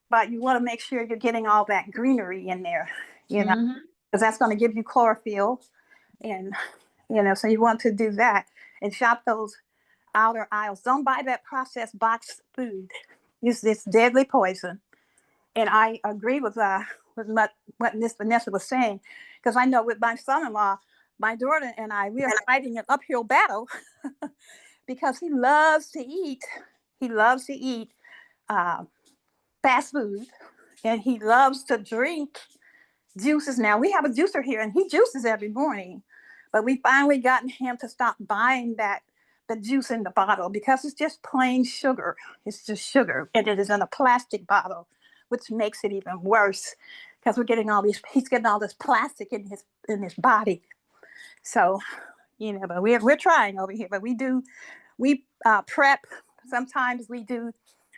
but you want to make sure you're getting all that greenery in there, you know, because that's going to give you chlorophyll. And, you know, so you want to do that and shop those outer aisles. Don't buy that processed boxed food. It's deadly poison. And I agree with what Miss Vanessa was saying, because I know with my son-in-law, my daughter and I, we are fighting an uphill battle because he loves to eat. He loves to eat fast food, and he loves to drink juices. Now we have a juicer here, and he juices every morning, but we finally gotten him to stop buying the juice in the bottle, because it's just plain sugar. It's just sugar, and it is in a plastic bottle, which makes it even worse, because he's getting all this plastic in his body. So, you know, but we're trying over here. But we prep. Sometimes we do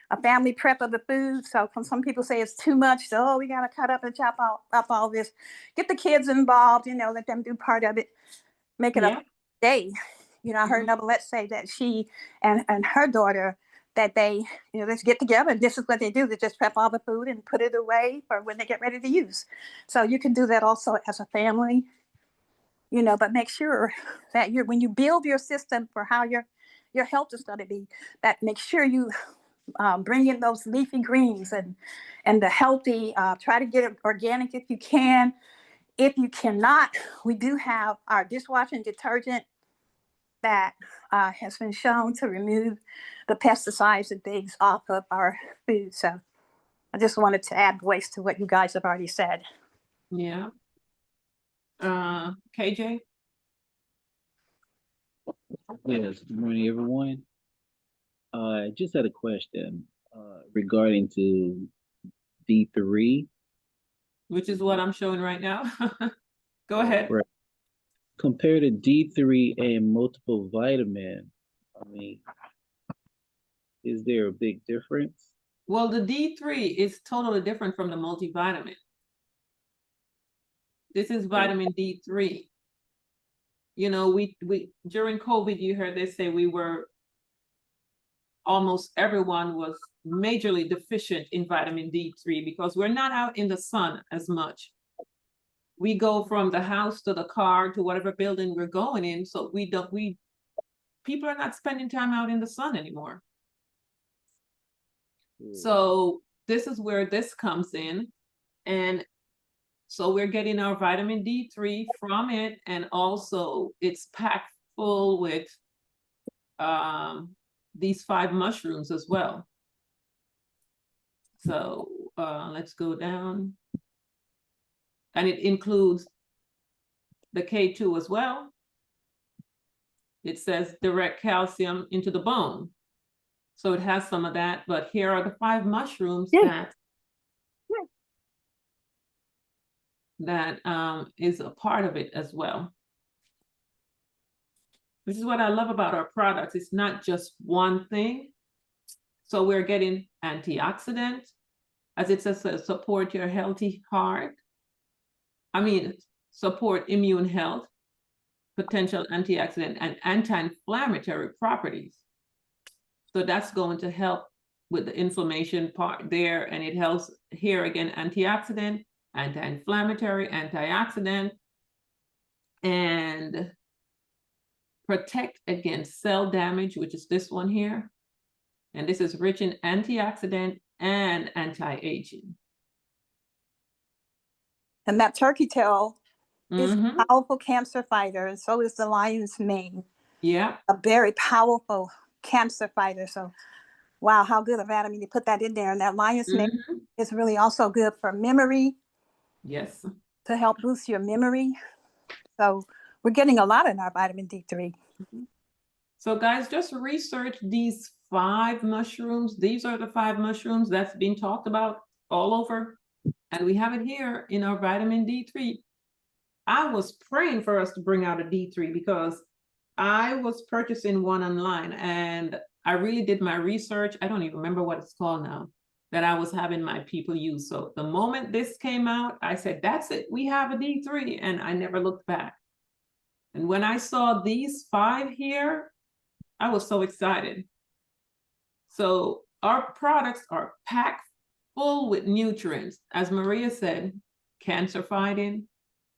a family prep of the food. So some people say it's too much. So we got to cut up and chop up all this. Get the kids involved. You know, let them do part of it. Make it a day. You know, I heard Nonetheless say that she and her daughter, that they, let's get together. And this is what they do. They just prep all the food and put it away for when they get ready to use. So you can do that also as a family, but make sure that when you build your system for how your health is going to be, that make sure you bring in those leafy greens and the healthy, try to get it organic if you can. If you cannot, we do have our dishwashing detergent that has been shown to remove the pesticides and things off of our food. So I just wanted to add voice to what you guys have already said. Yeah. KJ? Yes, good morning, everyone. I just had a question regarding to D3. Which is what I'm showing right now. Go ahead. Right. Compared to D3 and multiple vitamin, I mean, is there a big difference? Well, the D3 is totally different from the multivitamin. This is vitamin D3. We during COVID, you heard they say almost everyone was majorly deficient in vitamin D3 because we're not out in the sun as much. We go from the house to the car to whatever building we're going in. So people are not spending time out in the sun anymore. So this is where this comes in. And so we're getting our vitamin D3 from it. And also it's packed full with these 5 mushrooms as well. So let's go down. And it includes the K2 as well. It says direct calcium into the bone. So it has some of that, but here are the 5 mushrooms that is a part of it as well. Which is what I love about our products. It's not just one thing. So we're getting antioxidant, as it says, support your healthy heart. Support immune health, potential antioxidant and anti-inflammatory properties. So that's going to help with the inflammation part there. And it helps here again, antioxidant, anti-inflammatory, antioxidant, and protect against cell damage, which is this one here. And this is rich in antioxidant and anti-aging. And that turkey tail is a powerful cancer fighter, and so is the lion's mane. Yeah. A very powerful cancer fighter. So, wow, how good of Atomy to put that in there. And that lion's mane is really also good for memory. Yes. To help boost your memory. So we're getting a lot in our vitamin D3. So guys, just research these 5 mushrooms. These are the 5 mushrooms that's being talked about all over. And we have it here in our vitamin D3. I was praying for us to bring out a D3 because I was purchasing one online and I really did my research. I don't even remember what it's called now, that I was having my people use. So the moment this came out, I said, that's it. We have a D3, and I never looked back. And when I saw these 5 here, I was so excited. So our products are packed full with nutrients, as Maria said, cancer fighting,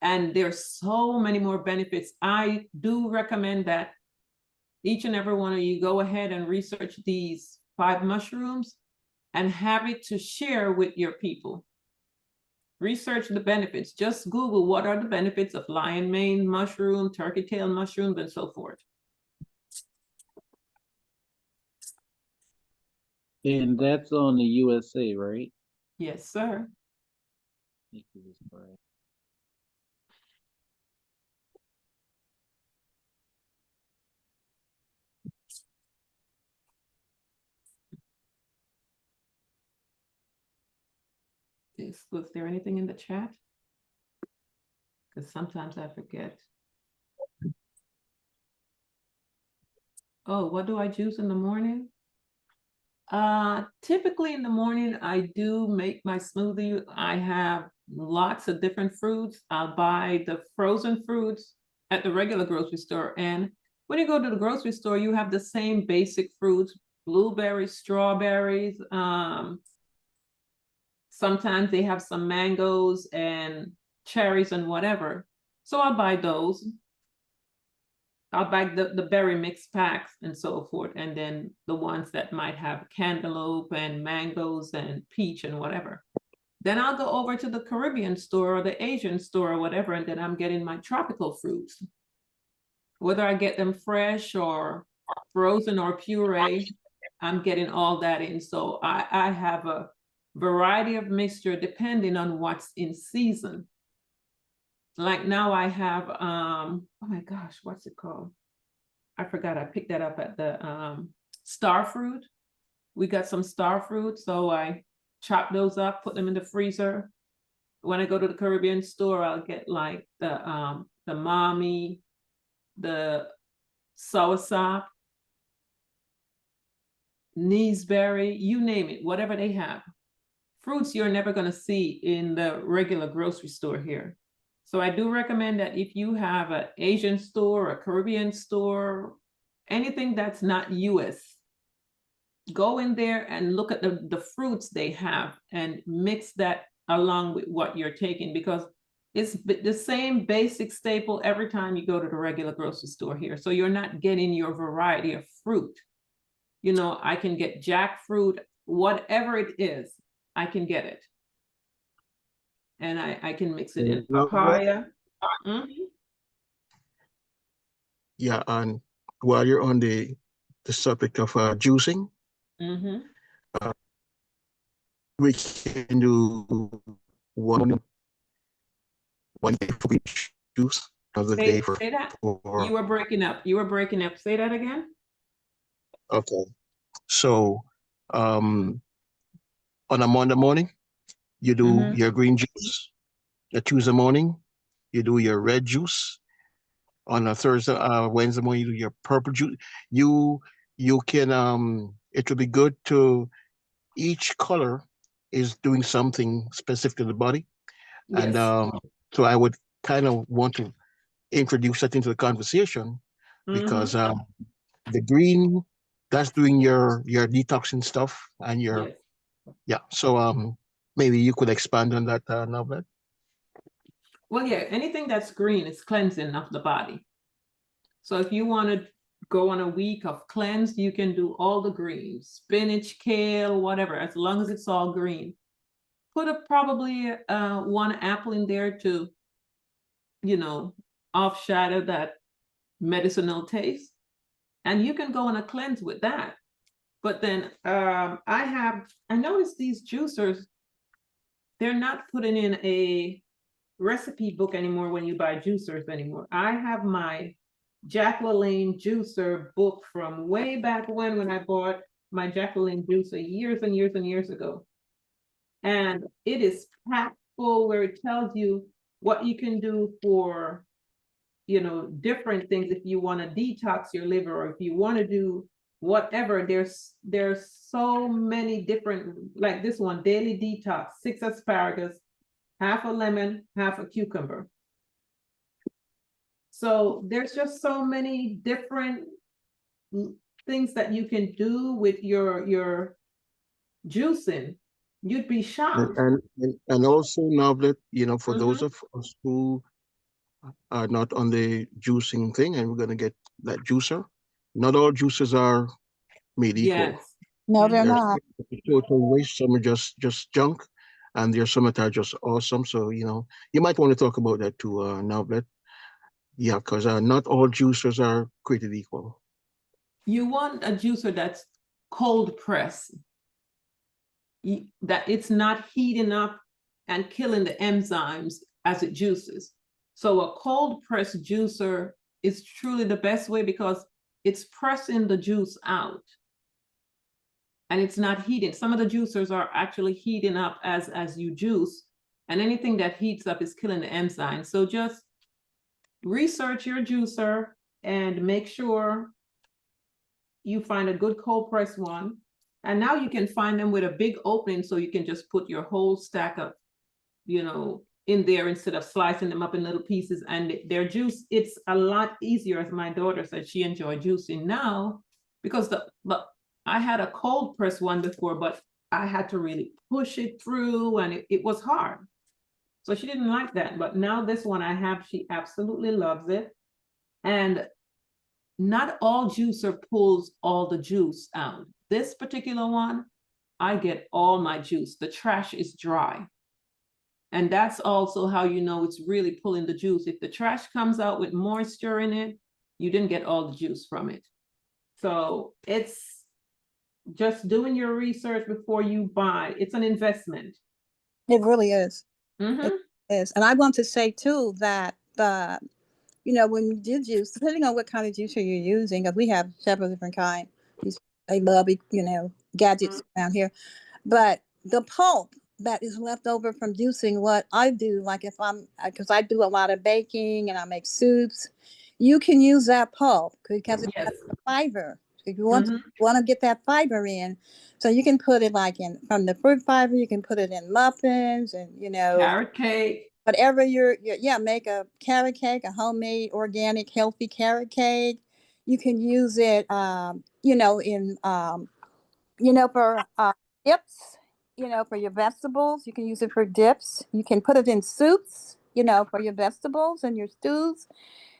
and there's so many more benefits. I do recommend that each and every one of you go ahead and research these 5 mushrooms and have it to share with your people. Research the benefits. Just Google what are the benefits of lion mane mushroom, turkey tail mushrooms, and so forth. And that's on the USA, right? Yes, sir. Thank you, Ms. Bryant. Was there anything in the chat? Because sometimes I forget. Oh, what do I juice in the morning? Typically in the morning, I do make my smoothie. I have lots of different fruits. I'll buy the frozen fruits at the regular grocery store. And when you go to the grocery store, you have the same basic fruits blueberries, strawberries. Sometimes they have some mangoes and cherries and whatever. So I'll buy those. I'll buy the berry mix packs and so forth. And then the ones that might have cantaloupe and mangoes and peach and whatever. Then I'll go over to the Caribbean store or the Asian store or whatever, and then I'm getting my tropical fruits. Whether I get them fresh or frozen or puree, I'm getting all that in. So I have a variety of mixture depending on what's in season. Like now I have, oh my gosh, what's it called? I forgot, I picked that up at the star fruit. We got some star fruit, so I chop those up, put them in the freezer. When I go to the Caribbean store, I'll get like the mommy, the soursop, Neesberry, you name it, whatever they have. Fruits you're never going to see in the regular grocery store here. So I do recommend that if you have an Asian store, a Caribbean store, anything that's not US, go in there and look at the fruits they have and mix that along with what you're taking, because it's the same basic staple every time you go to the regular grocery store here. So you're not getting your variety of fruit. You know, I can get jackfruit, whatever it is, I can get it. And I can mix it in papaya. Yeah, and while you're on the subject of juicing, we can do one day for each juice, another day for. Say that. You were breaking up. You were breaking up. Say that again. Okay, so on a Monday morning, you do your green juice. A Tuesday morning, you do your red juice. On a Thursday, Wednesday morning, you do your purple juice. You can it will be good to, each color is doing something specific to the body. Yes. And so I would kind of want to introduce that into the conversation, because the green, that's doing your detoxing stuff and your, yeah. So maybe you could expand on that, Navlet. Well, yeah, anything that's green is cleansing of the body. So if you want to go on a week of cleanse, you can do all the greens, spinach, kale, whatever, as long as it's all green. Put probably one apple in there to, you know, offshadow that medicinal taste. And you can go on a cleanse with that. But then I noticed these juicers, they're not putting in a recipe book anymore when you buy juicers anymore. I have my Jack LaLanne juicer book from way back when I bought my Jack LaLanne juicer years and years and years ago. And it is packed full where it tells you what you can do for, you know, different things. If you want to detox your liver, or if you want to do whatever, there's so many different, like this one, daily detox, 6 asparagus, half a lemon, half a cucumber. So there's just so many different things that you can do with your juicing. You'd be shocked. And also, Navlet, you know, for those of us who are not on the juicing thing, and we're going to get that juicer, not all juicers are made equal. Yes. No, they're not. Total waste. Some are just junk, and there's some that are just awesome. So, you know, you might want to talk about that too, Navlet. Yeah, because not all juicers are created equal. You want a juicer that's cold press, that it's not heating up and killing the enzymes as it juices. So a cold press juicer is truly the best way, because it's pressing the juice out and it's not heating. Some of the juicers are actually heating up as you juice, and anything that heats up is killing the enzymes. So just research your juicer and make sure you find a good cold press one. And now you can find them with a big opening, so you can just put your whole stack of, you know, in there instead of slicing them up in little pieces. And their juice, it's a lot easier. As my daughter said, she enjoyed juicing now, because I had a cold press one before, but I had to really push it through and it was hard. So she didn't like that. But now this one I have, she absolutely loves it. And not all juicer pulls all the juice out. This particular one, I get all my juice. The trash is dry. And that's also how you know it's really pulling the juice. If the trash comes out with moisture in it, you didn't get all the juice from it. So it's just doing your research before you buy. It's an investment. It really is. Mm-hmm. It is. And I want to say too that you know, when you do juice, depending on what kind of juicer you're using, because we have several different kinds. I love, you know, gadgets around here. But the pulp that is left over from juicing, what I do, like if because I do a lot of baking and I make soups, you can use that pulp because it has fiber. If you want to get that fiber in, so you can put it like from the fruit fiber, you can put it in muffins and, you know, carrot cake. Whatever make a carrot cake, a homemade, organic, healthy carrot cake. You can use it, you know, in, you know, for dips, you know, for your vegetables. You can use it for dips. You can put it in soups, you know, for your vegetables and your stews.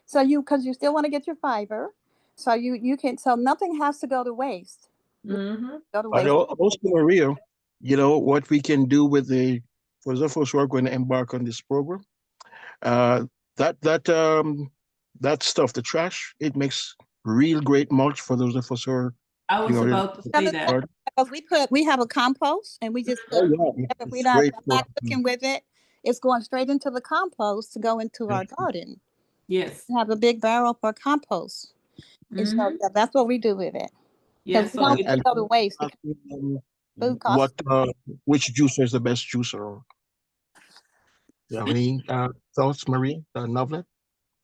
So because you still want to get your fiber. So you can, so nothing has to go to waste. Go to But waste. also, Maria, you know, what we can do for those of us who are going to embark on this program, uh, that, that, um, that stuff, the trash, it makes real great mulch for those of us who are, I was about to say that. Because we have a compost and we just put, if we're not cooking with it, it's going straight into the compost to go into our garden. Yes. We have a big barrel for compost. And so that's what we do with it. Yes. We don't just go to waste. Food costs. Which juicer is the best juicer? Do you have any thoughts, Marie? Novlet?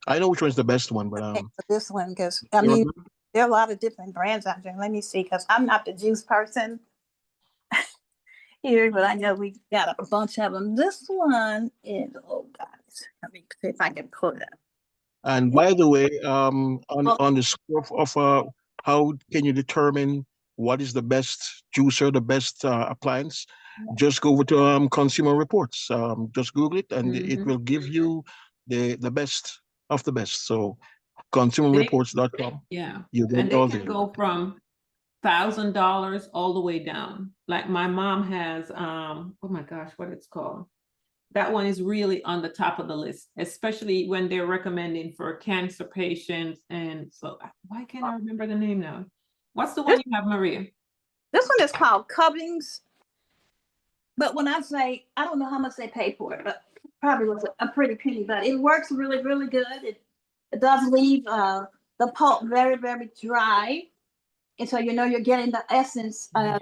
I know which one's the best one, but this one, because I mean, there are a lot of different brands out there. Let me see, because I'm not the juice person here, but I know we got a bunch of them. This one is, oh God, let me see if I can pull it up. And by the way, on the score of how can you determine what is the best juicer, the best appliance? Just go over to Consumer Reports. Just Google it, and it will give you the best of the best. So consumerreports.com. Yeah, you and get all they can go from $1,000 all the way down. Like my mom has, oh my gosh, what it's called. That one is really on the top of the list, especially when they're recommending for cancer patients. And so why can't I remember the name now? What's the one you have, Maria? This one is called Cubbings. But when I say, I don't know how much they pay for it, but probably was a pretty penny, but it works really, really good. It does leave the pulp very, very dry. And so, you know, you're getting the essence of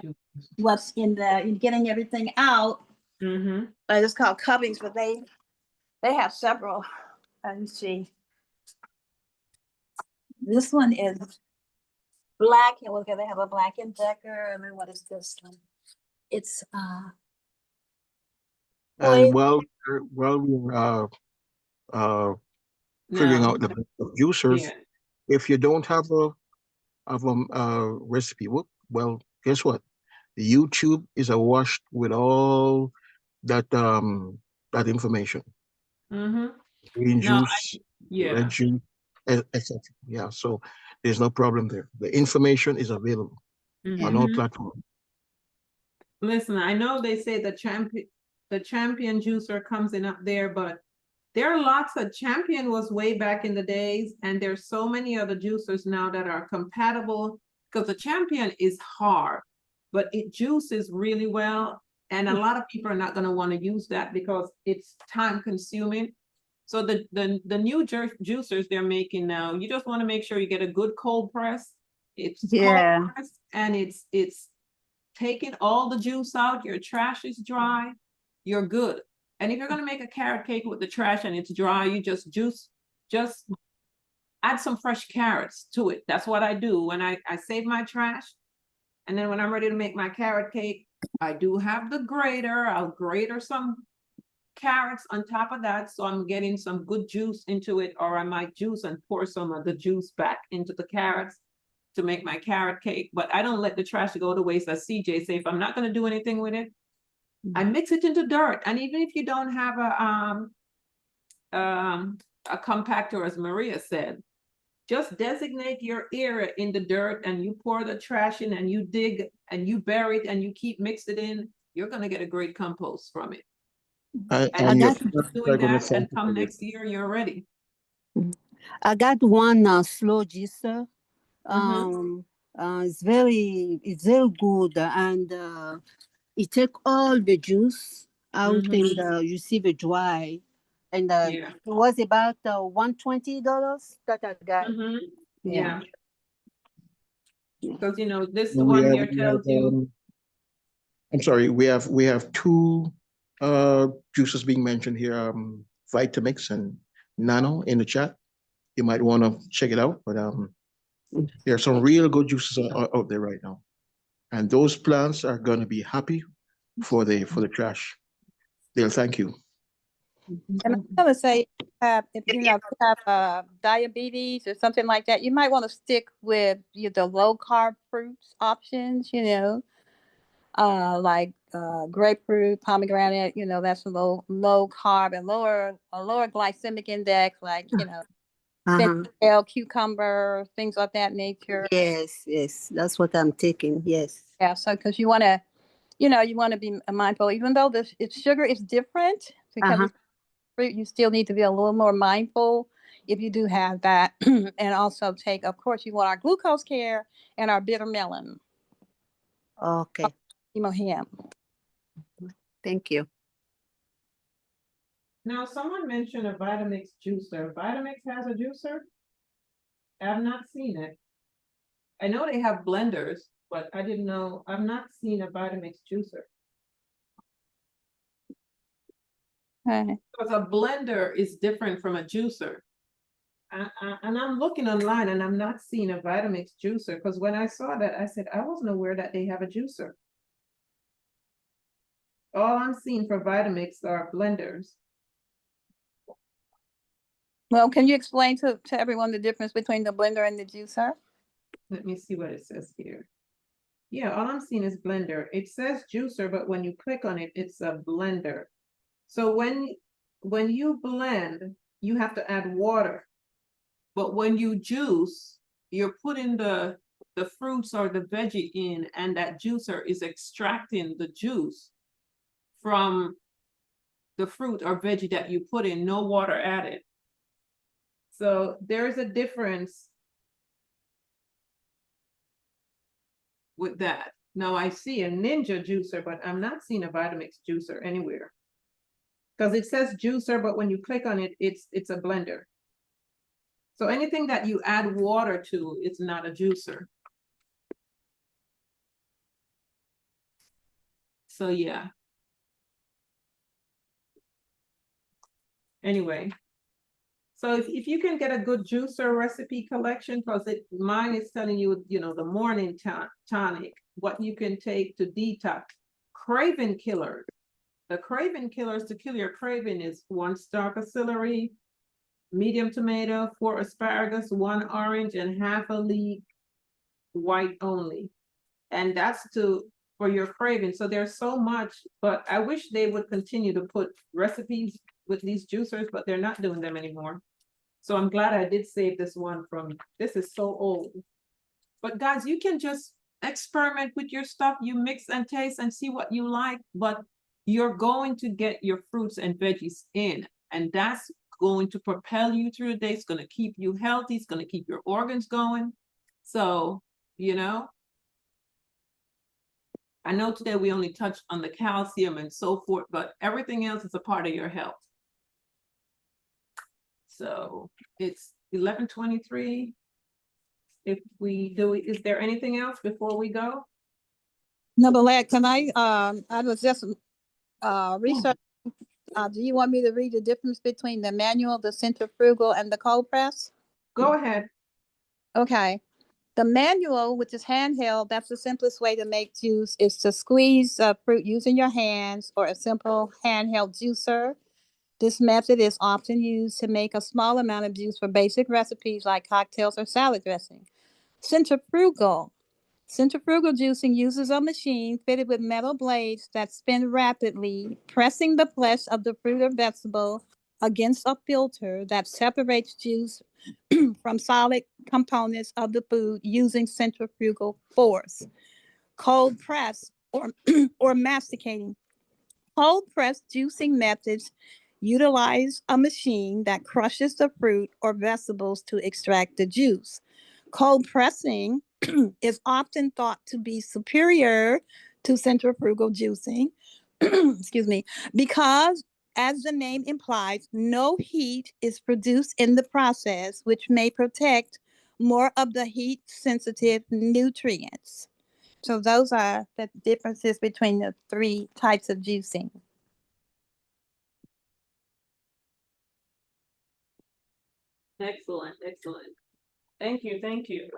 what's in there, you're getting everything out. It's called Cubbings, but they have several. Let me see. This one is black. Okay, they have a Black and Decker. And then what is this one? It's and while we're figuring out the best of juicers, if you don't have a recipe book, well, guess what? YouTube is awash with all that that information. Green juice, red juice, etc. Yeah, so there's no problem there. The information is available on all platforms. Listen, I know they say the champion juicer comes in up there, but there are lots of Champion was way back in the days, and there's so many other juicers now that are compatible, because the Champion is hard, but it juices really well. And a lot of people are not going to want to use that because it's time consuming. So the new juicers they're making now, you just want to make sure you get a good cold press. It's cold press, and it's taking all the juice out. Your trash is dry. You're good. And if you're going to make a carrot cake with the trash and it's dry, you just add some fresh carrots to it. That's what I do when I save my trash. And then when I'm ready to make my carrot cake, I do have the grater. I'll grate some carrots on top of that. So I'm getting some good juice into it, or I might juice and pour some of the juice back into the carrots. to make my carrot cake, but I don't let the trash go to waste. As CJ say, if I'm not gonna do anything with it, I mix it into dirt. And even if you don't have a compactor, as Maria said, just designate your area in the dirt and you pour the trash in and you dig and you bury it and you keep mix it in, you're gonna get a great compost from it. And And your just keep parents are doing gonna that, thank and you come for it. next year, you're ready. I got one slow juicer. Mhm. It's very good, and it take all the juice out, Mhm. and you see the dry, and Yeah. it was about $120 that I got. Mhm. Yeah. Yeah. Because this We one have, here tells you. I'm sorry, we have two juices being mentioned here, Vitamix and Nano in the chat. You might want to check it out, but there are some real good juices out there right now. And those plants are gonna be happy for the trash. They'll thank you. And I'm gonna say, if you have diabetes or something like that, you might want to stick with the low carb fruits options. Like grapefruit, pomegranate. That's a low carb and a lower glycemic index. Like centennial, cucumber, things of that nature. Yes, that's what I'm taking. Yes. Yeah. So because you want to be mindful, even though it's sugar is different because it's fruit, you still need to be a little more mindful if you do have that. And also take, of course, you want our glucose care and our bitter melon. Okay. Ham. Thank you. Now, someone mentioned a Vitamix juicer. Vitamix has a juicer? I have not seen it. I know they have blenders, but I didn't know. I've not seen a Vitamix juicer. Okay. Because a blender is different from a juicer. And I'm looking online and I'm not seeing a Vitamix juicer, because when I saw that, I said, I wasn't aware that they have a juicer. All I'm seeing for Vitamix are blenders. Well, can you explain to everyone the difference between the blender and the juicer? Let me see what it says here. Yeah, all I'm seeing is blender. It says juicer, but when you click on it, it's a blender. So when you blend, you have to add water. But when you juice, you're putting the fruits or the veggie in, and that juicer is extracting the juice from the fruit or veggie that you put in, no water added. So there's a difference with that. Now I see a Ninja juicer, but I'm not seeing a Vitamix juicer anywhere. Because it says juicer, but when you click on it, it's a blender. So anything that you add water to, it's not a juicer. So yeah. Anyway, so if you can get a good juicer recipe collection, because mine is telling you, the morning tonic, what you can take to detox. Craving killers. The craving killers to kill your craving is 1 stalk of celery, medium tomato, 4 asparagus, 1 orange, and half a leek white only. And that's for your craving. So there's so much, but I wish they would continue to put recipes with these juicers, but they're not doing them anymore. So I'm glad I did save this one this is so old. But guys, you can just experiment with your stuff. You mix and taste and see what you like, but you're going to get your fruits and veggies in, and that's going to propel you through the day. It's going to keep you healthy. It's going to keep your organs going. So, I know today we only touched on the calcium and so forth, but everything else is a part of your health. So it's 11:23. If we do, is there anything else before we go? No, but can I was just research. Do you want me to read the difference between the manual, the centrifugal, and the cold press? Go ahead. Okay. The manual, which is handheld, that's the simplest way to make juice, is to squeeze fruit using your hands or a simple handheld juicer. This method is often used to make a small amount of juice for basic recipes like cocktails or salad dressing. Centrifugal. Centrifugal juicing uses a machine fitted with metal blades that spin rapidly, pressing the flesh of the fruit or vegetable against a filter that separates juice from solid components of the food using centrifugal force. Cold press or masticating. Cold press juicing methods utilize a machine that crushes the fruit or vegetables to extract the juice. Cold pressing is often thought to be superior to centrifugal juicing, excuse me, because as the name implies, no heat is produced in the process, which may protect more of the heat sensitive nutrients. So those are the differences between the three types of juicing. Excellent, excellent. Thank you, thank you.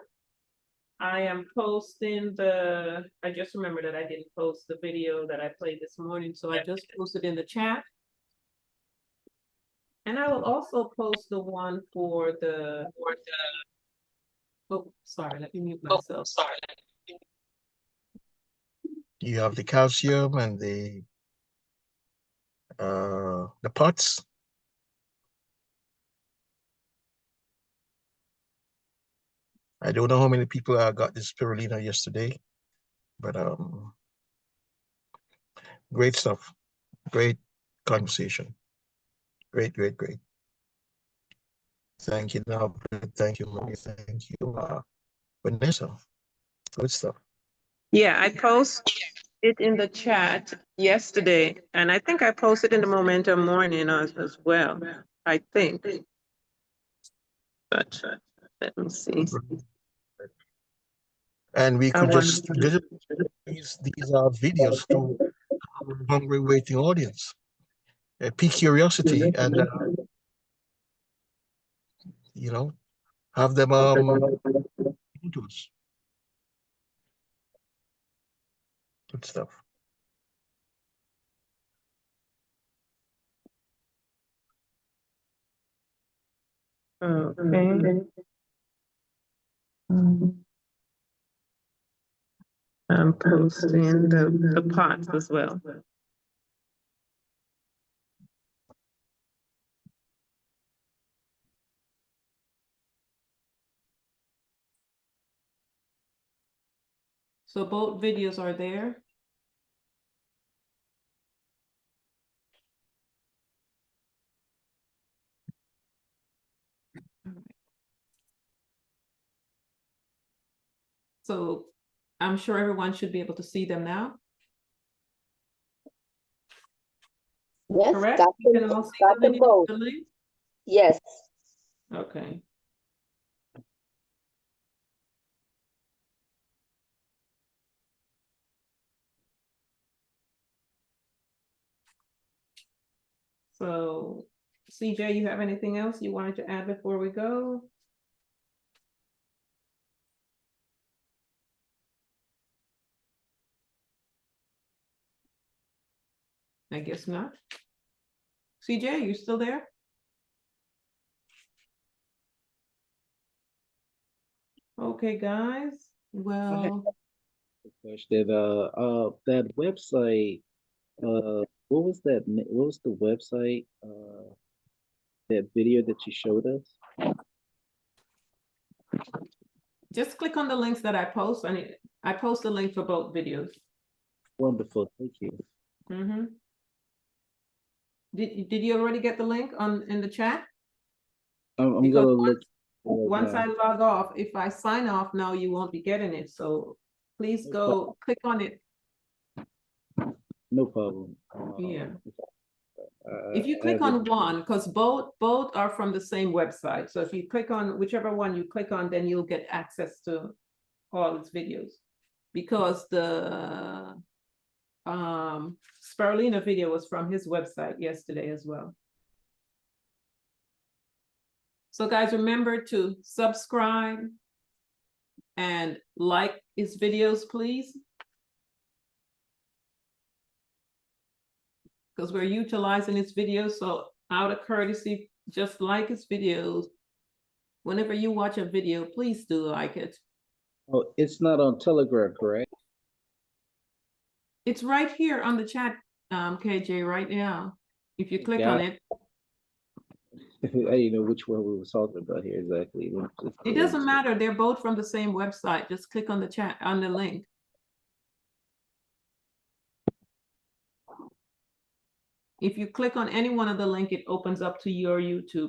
I am posting I just remembered that I didn't post the video that I played this morning, so I just posted in the chat. And I will also post the one for the, oh, sorry, let me mute myself. You have the calcium and the pots. I don't know how many people got this spirulina yesterday, but great stuff. Great conversation. Great, great, great. Thank you, now. Thank you, Marie. Thank you, Vanessa. Good stuff. Yeah, I posted it in the chat yesterday, and I think I posted in the Momentum Morning as well. I think. But let me see. And we could just these are videos to our hungry waiting audience. Pique curiosity and you know, have them to us. Good stuff. Okay. I'm posting the pots as well. So both videos are there. So I'm sure everyone should be able to see them now. Yes, Correct? got You them, can all see got the them video, both. the link? Yes. Okay. So CJ, you have anything else you wanted to add before we go? I guess not. CJ, you still there? Okay, guys. Well, Question. That website. What was that? What was the website? That video that you showed us. just click on the links that I post. I post the link for both videos. Wonderful. Thank you. Mm-hmm. Did you already get the link in the chat? I'm Because gonna look. once now. I log off, if I sign off now, you won't be getting it. So please go click on it. No problem. Yeah. If you click on one, because both are from the same website. So if you click on whichever one you click on, then you'll get access to all its videos. Because the Spirulina video was from his website yesterday as well. So guys, remember to subscribe and like his videos, please. Because we're utilizing his videos. So out of courtesy, just like his videos. Whenever you watch a video, please do like it. Oh, it's not on Telegram, correct? It's right here on the chat, KJ, right now. If you click Got on it, I didn't know which one we were talking about here exactly. Let me just it go doesn't into matter. They're both from the same website. Just click on the chat, on the link. If you click on any one of the link, it opens up to your YouTube.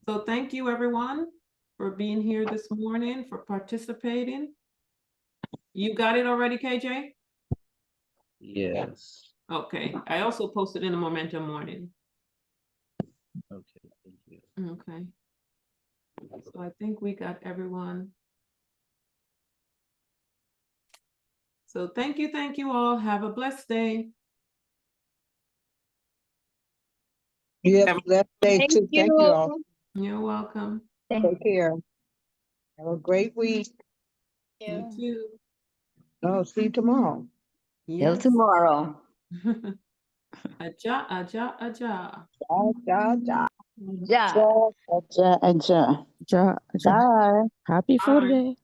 So thank you, everyone, for being here this morning, for participating. You got it already, KJ? Yes. Okay. I also posted in the Momentum Morning. Okay, thank you. Okay. So I think we got everyone. So thank you all. Have a blessed day. You have a blessed day too. Thank you all. You're welcome. Take care. Have a great week. You too. I'll see you tomorrow. Yes. tomorrow. Aja, aja, aja. Ja, ja. Ja. Happy Bye. Friday.